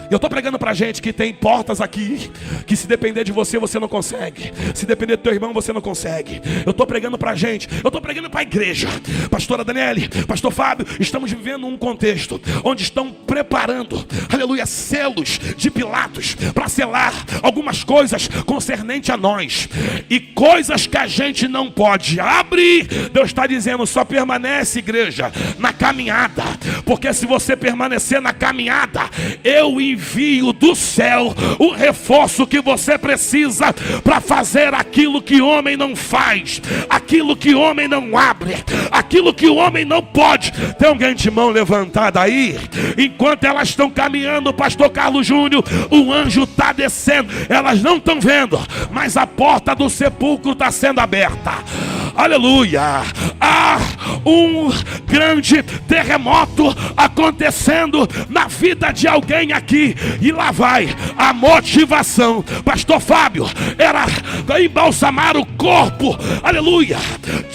Eu estou pregando para gente que tem portas aqui, que se depender de você, você não consegue. Se depender do teu irmão, você não consegue. Eu estou pregando para gente, eu estou pregando para a igreja. Pastora Daniele, Pastor Fábio, estamos vivendo um contexto onde estão preparando, aleluia, selos de Pilatos para selar algumas coisas concernente a nós. E coisas que a gente não pode abrir. Deus está dizendo, só permanece, igreja, na caminhada. Porque se você permanecer na caminhada, eu envio do céu o reforço que você precisa para fazer aquilo que homem não faz, aquilo que homem não abre, aquilo que o homem não pode. Tem alguém de mão levantada aí? Enquanto elas estão caminhando, pastor Carlos Júnior, o anjo está descendo. Elas não estão vendo, mas a porta do sepulcro está sendo aberta. Aleluia. Há um grande terremoto acontecendo na vida de alguém aqui. E lá vai a motivação. Pastor Fábio era embalsamar o corpo, aleluia,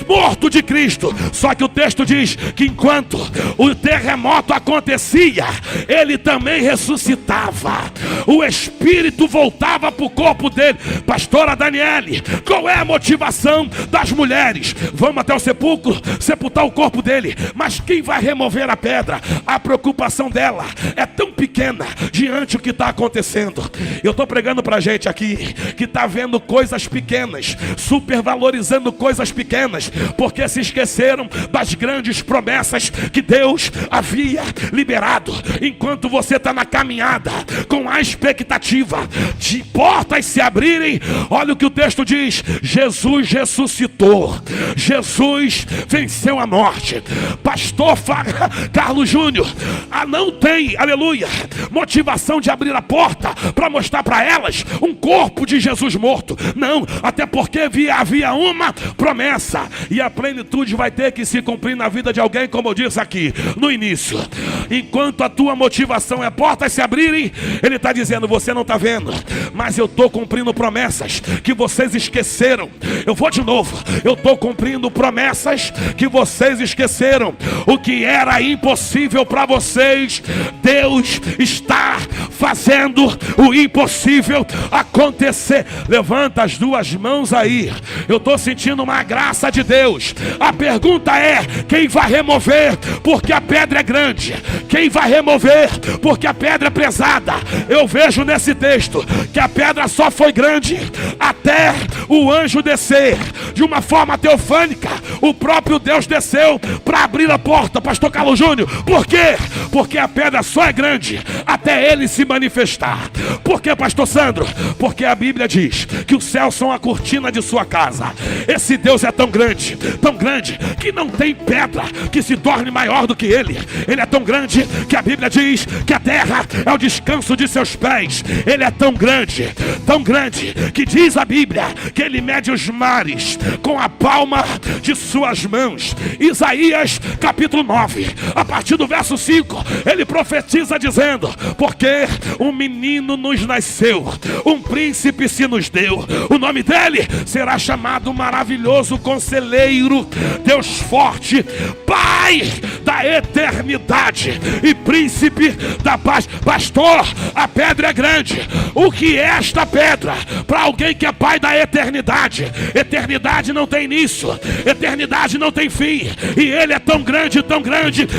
morto de Cristo. Só que o texto diz que enquanto o terremoto acontecia, ele também ressuscitava. O espírito voltava para o corpo dele. Pastora Daniele, qual é a motivação das mulheres? Vamos até o sepulcro, sepultar o corpo dele. Mas quem vai remover a pedra? A preocupação dela é tão pequena diante do que está acontecendo. Eu estou pregando para gente aqui que está vendo coisas pequenas, supervalorizando coisas pequenas, porque se esqueceram das grandes promessas que Deus havia liberado. Enquanto você está na caminhada com a expectativa de portas se abrirem, olha o que o texto diz: Jesus ressuscitou, Jesus venceu a morte. Pastor Carlos Júnior não tem, aleluia, motivação de abrir a porta para mostrar para elas um corpo de Jesus morto. Não, até porque havia uma promessa, e a plenitude vai ter que se cumprir na vida de alguém, como eu disse aqui no início. Enquanto a tua motivação é portas se abrirem, ele está dizendo, você não está vendo, mas eu estou cumprindo promessas que vocês esqueceram. Eu vou de novo, eu estou cumprindo promessas que vocês esqueceram. O que era impossível para vocês, Deus está fazendo o impossível acontecer. Levanta as duas mãos aí. Eu estou sentindo uma graça de Deus. A pergunta é, quem vai remover? Porque a pedra é grande. Quem vai remover? Porque a pedra é pesada. Eu vejo nesse texto que a pedra só foi grande até o anjo descer. De uma forma teofânica, o próprio Deus desceu para abrir a porta. Pastor Carlos Júnior, por quê? Porque a pedra só é grande até ele se manifestar. Por quê, pastor Sandro? Porque a Bíblia diz que os céus são a cortina de sua casa. Esse Deus é tão grande, que não tem pedra que se torne maior do que ele. Ele é tão grande que a Bíblia diz que a terra é o descanso de seus pés. Ele é tão grande, que diz a Bíblia que ele mede os mares com a palma de suas mãos. Isaías capítulo 9, a partir do verso 5, ele profetiza dizendo, porque um menino nos nasceu, um príncipe se nos deu, o nome dele será chamado Maravilhoso Conselheiro, Deus Forte, Pai da eternidade e Príncipe da paz. Pastor, a pedra é grande. O que é esta pedra para alguém que é Pai da eternidade? Eternidade não tem início, eternidade não tem fim, e ele é tão grande,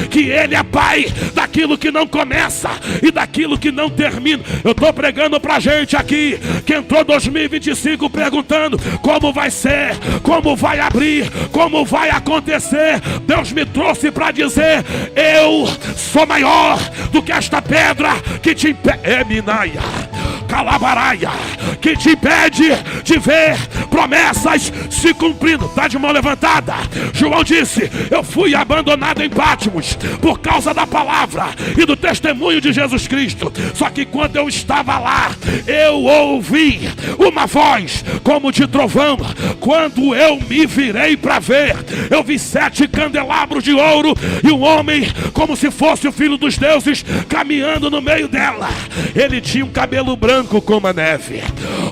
que ele é Pai daquilo que não começa e daquilo que não termina. Eu estou pregando pra gente aqui que entrou 2025 perguntando como vai ser, como vai abrir, como vai acontecer. Deus me trouxe para dizer, eu sou maior do que esta pedra que te impede, calabaraia, que te impede de ver promessas se cumprindo. Está de mão levantada. João disse, eu fui abandonado em Patmos por causa da palavra e do testemunho de Jesus Cristo. Só que quando eu estava lá, eu ouvi uma voz como de trovão. Quando eu me virei para ver, eu vi 7 candelabros de ouro e um homem como se fosse o filho dos deuses caminhando no meio dela. Ele tinha um cabelo branco como a neve,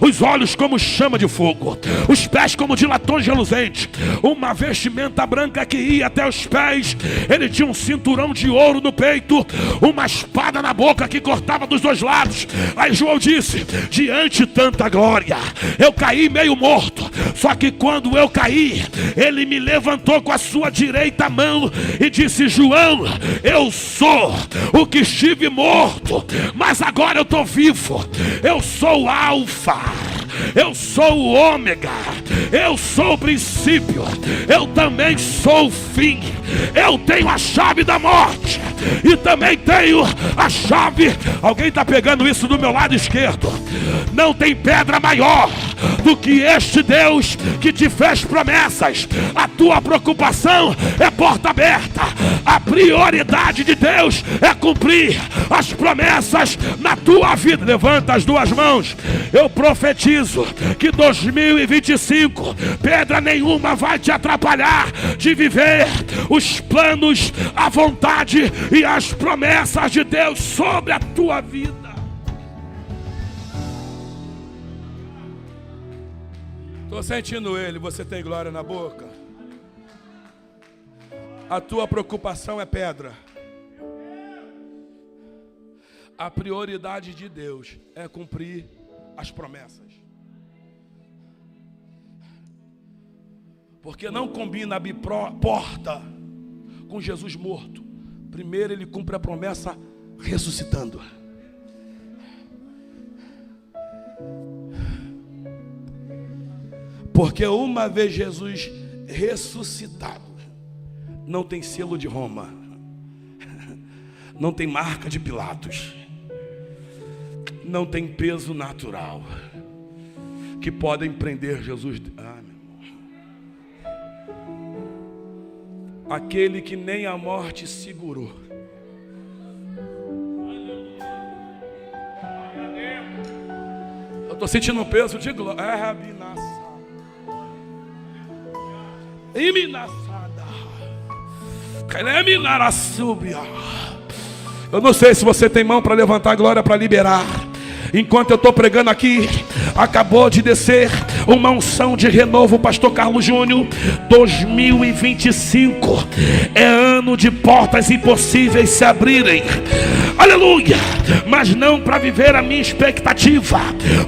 os olhos como chama de fogo, os pés como de latões reluzentes, uma vestimenta branca que ia até os pés. Ele tinha um cinturão de ouro no peito, uma espada na boca que cortava dos dois lados. Aí João disse: diante de tanta glória, eu caí meio morto. Só que quando eu caí, ele me levantou com a sua direita mão e disse: João, eu sou o que estive morto, mas agora eu estou vivo. Eu sou o Alfa, eu sou o Ômega, eu sou o princípio, eu também sou o fim. Eu tenho a chave da morte e também tenho a chave. Alguém está pegando isso do meu lado esquerdo? Não tem pedra maior do que este Deus que te fez promessas. A tua preocupação é porta aberta. A prioridade de Deus é cumprir as promessas na tua vida. Levanta as duas mãos. Eu profetizo que 2025 pedra nenhuma vai te atrapalhar de viver os planos, a vontade e as promessas de Deus sobre a tua vida. Estou sentindo ele. Você tem glória na boca? A tua preocupação é pedra. A prioridade de Deus é cumprir as promessas. Porque não combina abrir porta com Jesus morto. Primeiro ele cumpre a promessa ressuscitando. Porque uma vez Jesus ressuscitado, não tem selo de Roma, não tem marca de Pilatos, não tem peso natural que podem prender Jesus. Meu irmão. Aquele que nem a morte segurou. Eu estou sentindo um peso de glória. Eu não sei se você tem mão para levantar a glória para liberar. Enquanto eu estou pregando aqui, acabou de descer uma unção de renovo, pastor Carlos Júnior. 2025 é ano de portas impossíveis se abrirem. Aleluia! Mas não para viver a minha expectativa,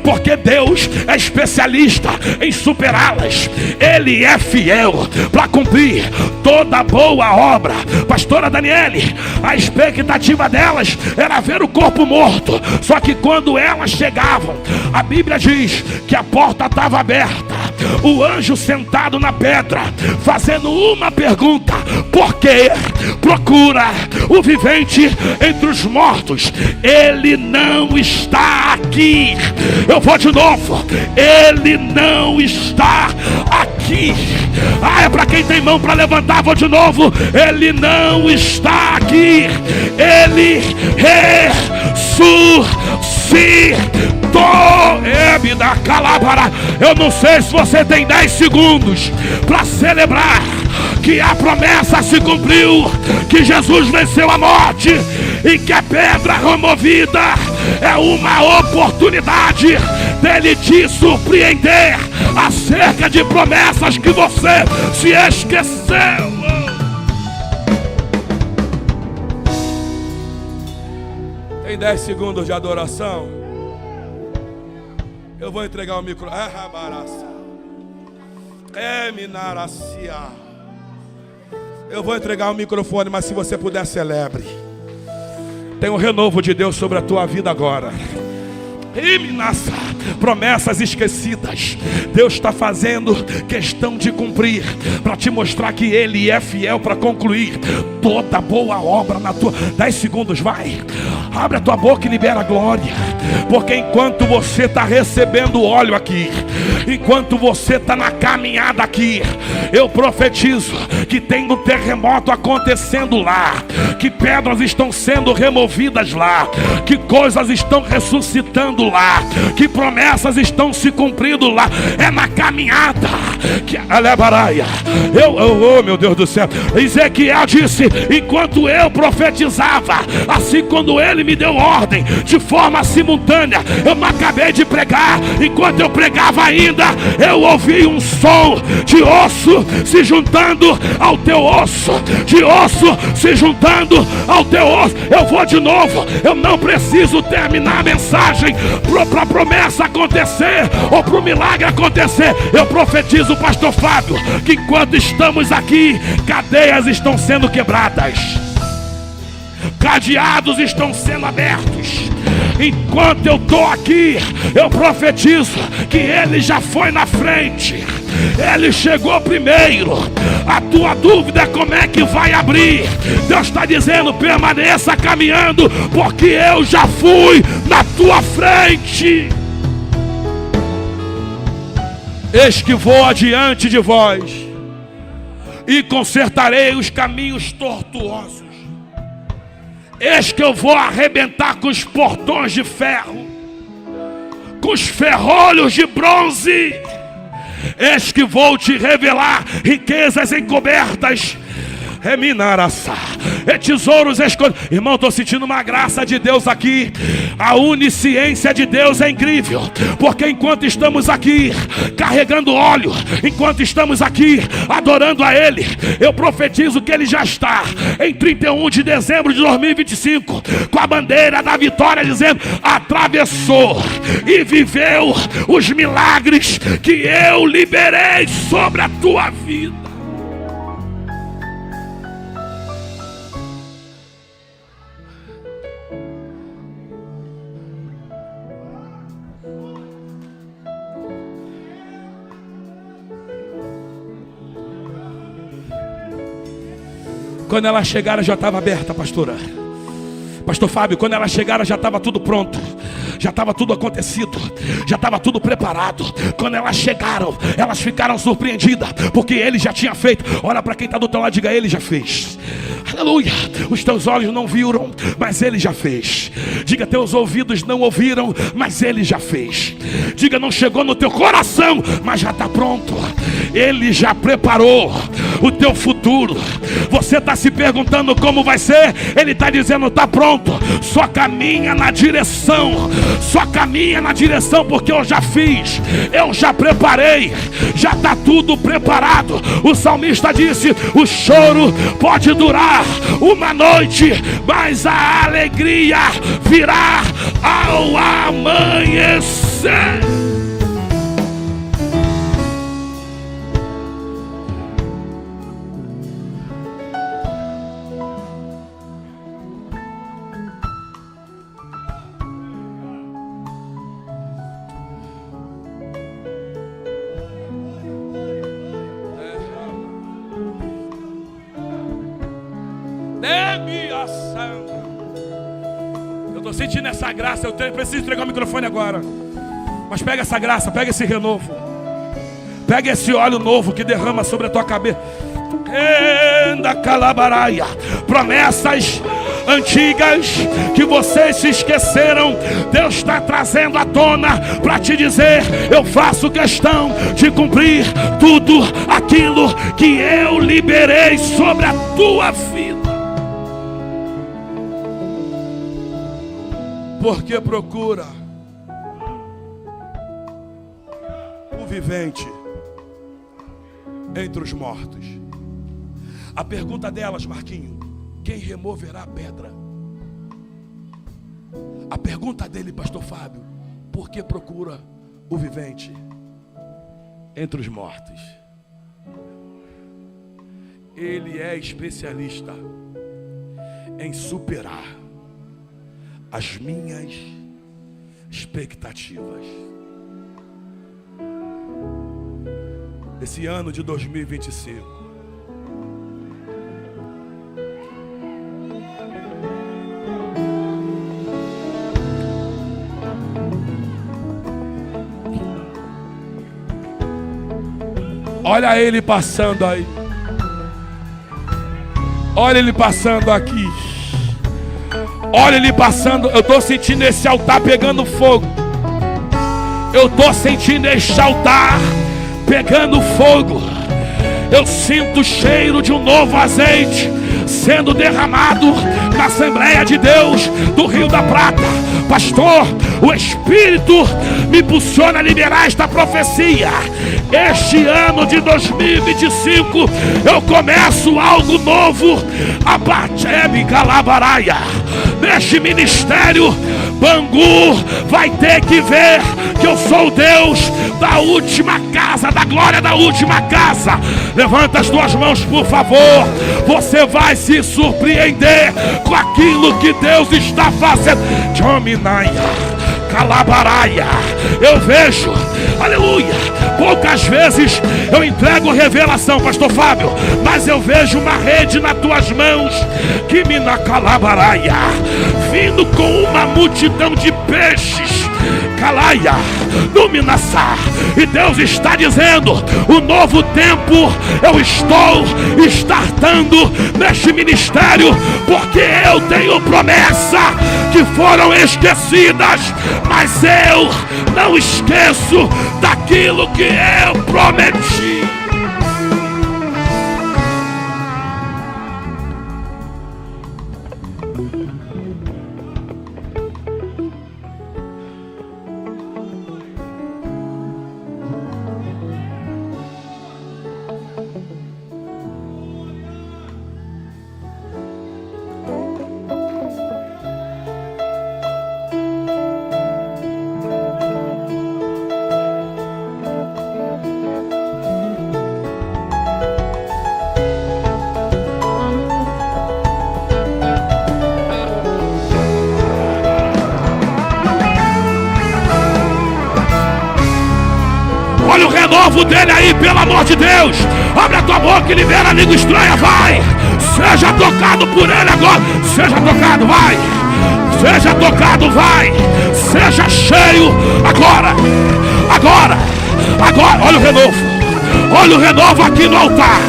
porque Deus é especialista em superá-las. Ele é fiel para cumprir toda boa obra. Pastora Daniele, a expectativa delas era ver o corpo morto. Só que quando elas chegavam, a Bíblia diz que a porta estava aberta. O anjo sentado na pedra, fazendo uma pergunta: por que procura o vivente entre os mortos? Ele não está aqui. Eu vou de novo. Ele não está aqui. É para quem tem mão para levantar. Vou de novo. Ele não está aqui. Ele ressuscitou. Da calabara. Eu não sei se você tem 10 segundos para celebrar que a promessa se cumpriu, que Jesus venceu a morte e que a pedra removida é uma oportunidade dele te surpreender acerca de promessas que você se esqueceu. Tem 10 segundos de adoração. Eu vou entregar o micro. Eu vou entregar o microfone, mas se você puder, celebre. Tem um renovo de Deus sobre a tua vida agora. Promessas esquecidas, Deus está fazendo questão de cumprir, para te mostrar que Ele é fiel para concluir toda boa obra na tua. 10 segundos, vai. Abre a tua boca e libera a glória. Porque enquanto você está recebendo óleo aqui, enquanto você está na caminhada aqui, eu profetizo que tem um terremoto acontecendo lá, que pedras estão sendo removidas lá, que coisas estão ressuscitando lá, que promessas estão se cumprindo lá. É na caminhada, que oh meu Deus do céu, Ezequiel disse: enquanto eu profetizava, assim quando ele me deu ordem, de forma simultânea, eu me acabei de pregar, enquanto eu pregava ainda, eu ouvi um som de osso se juntando ao teu osso, de osso se juntando ao teu osso. Eu vou de novo, eu não preciso terminar a mensagem para a promessa acontecer ou para o milagre acontecer. Eu profetizo, pastor Fábio, que enquanto estamos aqui, cadeias estão sendo quebradas, cadeados estão sendo abertos. Enquanto eu estou aqui, eu profetizo que ele já foi na frente, ele chegou primeiro. A tua dúvida é como é que vai abrir. Deus está dizendo: permaneça caminhando, porque eu já fui na tua frente. Eis que vou adiante de vós e consertarei os caminhos tortuosos. Eis que eu vou arrebentar com os portões de ferro, com os ferrolhos de bronze. Eis que vou te revelar riquezas encobertas, tesouros escondidos. Irmão, estou sentindo uma graça de Deus aqui. A onisciência de Deus é incrível, porque enquanto estamos aqui carregando óleo, enquanto estamos aqui adorando a Ele, eu profetizo que Ele já está em 31 de dezembro de 2025 com a bandeira da vitória, dizendo: atravessou e viveu os milagres que eu liberei sobre a tua vida. Quando ela chegaram já estava aberta, pastora. Pastor Fábio, quando elas chegaram já estava tudo pronto, já estava tudo acontecido, já estava tudo preparado. Quando elas chegaram, elas ficaram surpreendidas, porque ele já tinha feito. Olha para quem está do teu lado, diga: ele já fez. Aleluia. Os teus olhos não viram, mas ele já fez. Diga: teus ouvidos não ouviram, mas ele já fez. Diga: não chegou no teu coração, mas já está pronto. Ele já preparou o teu futuro. Você está se perguntando como vai ser, ele está dizendo: está pronto. Só caminha na direção, só caminha na direção, porque eu já fiz, eu já preparei, já está tudo preparado. O salmista disse: o choro pode durar uma noite, mas a alegria virá ao amanhecer. Eu estou sentindo essa graça. Eu preciso entregar o microfone agora. Mas pega essa graça, pega esse renovo, pega esse óleo novo que derrama sobre a tua cabeça. Promessas antigas que vocês se esqueceram, Deus está trazendo à tona para te dizer: eu faço questão de cumprir tudo aquilo que eu liberei sobre a tua vida. Porque procura o vivente entre os mortos. A pergunta delas, Marquinho: quem removerá a pedra? A pergunta dele, pastor Fábio: por que procura o vivente entre os mortos? Ele é especialista em superar as minhas expectativas. Esse ano de 2025, olha ele passando aí, olha ele passando aqui, olha ele passando. Eu estou sentindo esse altar pegando fogo. Eu estou sentindo este altar pegando fogo. Eu sinto o cheiro de um novo azeite sendo derramado na Assembleia de Deus do Rio da Prata. Pastor, o Espírito me impulsiona a liberar esta profecia. Este ano de 2025 eu começo algo novo. A Batebe Calabaraia. Neste ministério, Bangu vai ter que ver que eu sou o Deus da última casa, da glória da última casa. Levanta as tuas mãos, por favor. Você vai se surpreender com aquilo que Deus está fazendo. Jominaia, Calabaraia. Eu vejo, aleluia. Poucas vezes eu entrego revelação, pastor Fábio, mas eu vejo uma rede nas tuas mãos, que me na Calabaraia, vindo com uma multidão de peixes. Calaia, Luminassá. E Deus está dizendo: o novo tempo eu estou startando neste ministério, porque eu tenho promessa que foram esquecidas, mas eu não esqueço daquilo que eu prometi. Olha o renovo dele aí, pelo amor de Deus. Abre a tua boca e libera a língua estranha, vai. Seja tocado por ele agora. Seja tocado, vai. Seja tocado, vai. Seja cheio agora. Agora. Agora. Olha o renovo. Olha o renovo aqui no altar.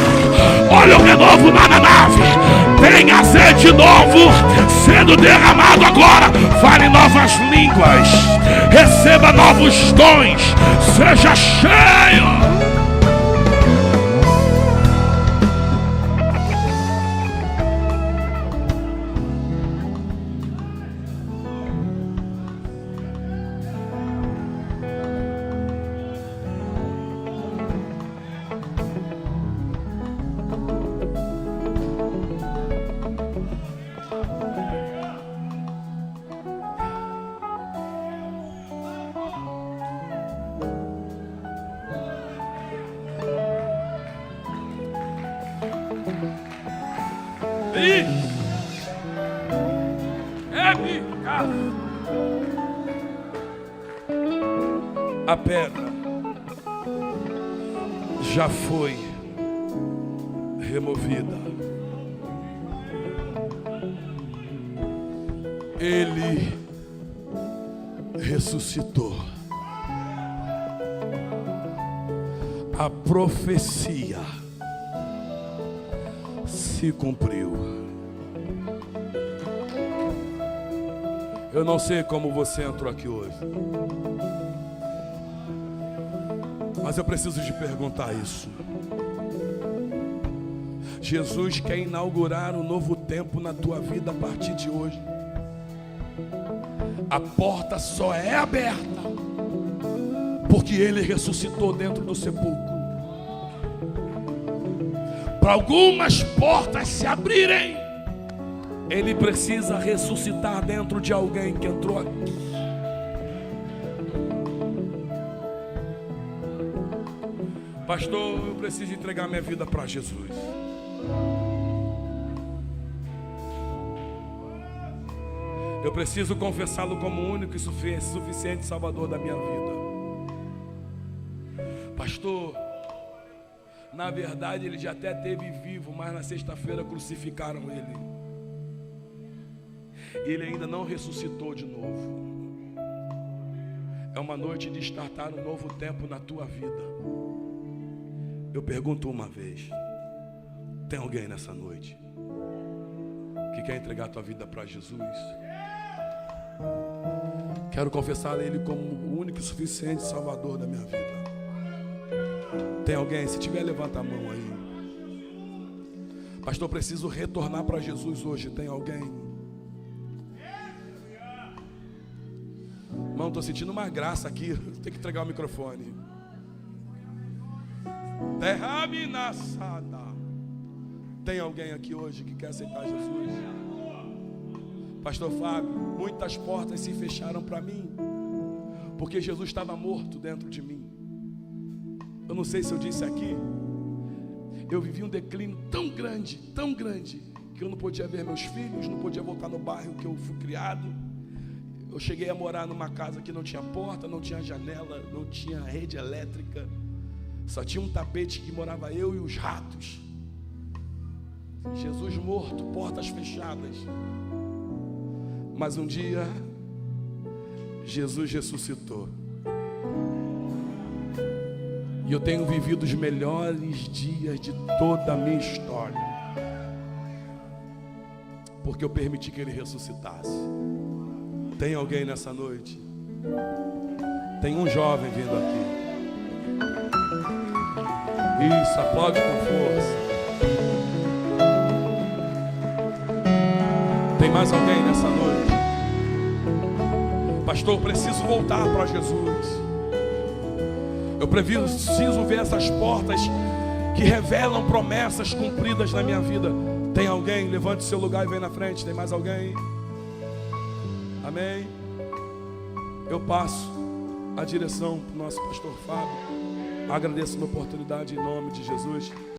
Olha o renovo lá na nave. Tem azeite novo sendo derramado agora. Fale novas línguas. Receba novos dons. Seja cheio. A pedra já foi removida. Ele ressuscitou. A profecia se cumpriu. Eu não sei como você entrou aqui hoje, mas eu preciso te perguntar isso. Jesus quer inaugurar um novo tempo na tua vida a partir de hoje. A porta só é aberta porque Ele ressuscitou dentro do sepulcro. Para algumas portas se abrirem, Ele precisa ressuscitar dentro de alguém que entrou aqui. Pastor, eu preciso entregar minha vida para Jesus. Eu preciso confessá-lo como o único e suficiente Salvador da minha vida. Pastor, na verdade ele já até esteve vivo, mas na sexta-feira crucificaram ele. E ele ainda não ressuscitou de novo. É uma noite de startar um novo tempo na tua vida. Eu pergunto uma vez: tem alguém nessa noite que quer entregar a tua vida para Jesus? Quero confessar a Ele como o único e suficiente Salvador da minha vida. Tem alguém? Se tiver, levanta a mão aí. Pastor, preciso retornar para Jesus hoje. Tem alguém? Irmão, estou sentindo uma graça aqui. Tem que entregar o microfone. Derrame na sada. Tem alguém aqui hoje que quer aceitar Jesus? Pastor Fábio, muitas portas se fecharam para mim, porque Jesus estava morto dentro de mim. Eu não sei se eu disse aqui, eu vivi um declínio tão grande, que eu não podia ver meus filhos, não podia voltar no bairro que eu fui criado. Eu cheguei a morar numa casa que não tinha porta, não tinha janela, não tinha rede elétrica, só tinha um tapete que morava eu e os ratos. Jesus morto, portas fechadas. Mas um dia, Jesus ressuscitou. E eu tenho vivido os melhores dias de toda a minha história, porque eu permiti que Ele ressuscitasse. Tem alguém nessa noite? Tem um jovem vindo aqui. Isso, aplaude com força. Tem mais alguém nessa noite? Pastor, eu preciso voltar para Jesus. Eu preciso ver essas portas que revelam promessas cumpridas na minha vida. Tem alguém? Levante seu lugar e vem na frente. Tem mais alguém? Amém? Eu passo a direção para o nosso pastor Fábio. Agradeço a oportunidade em nome de Jesus.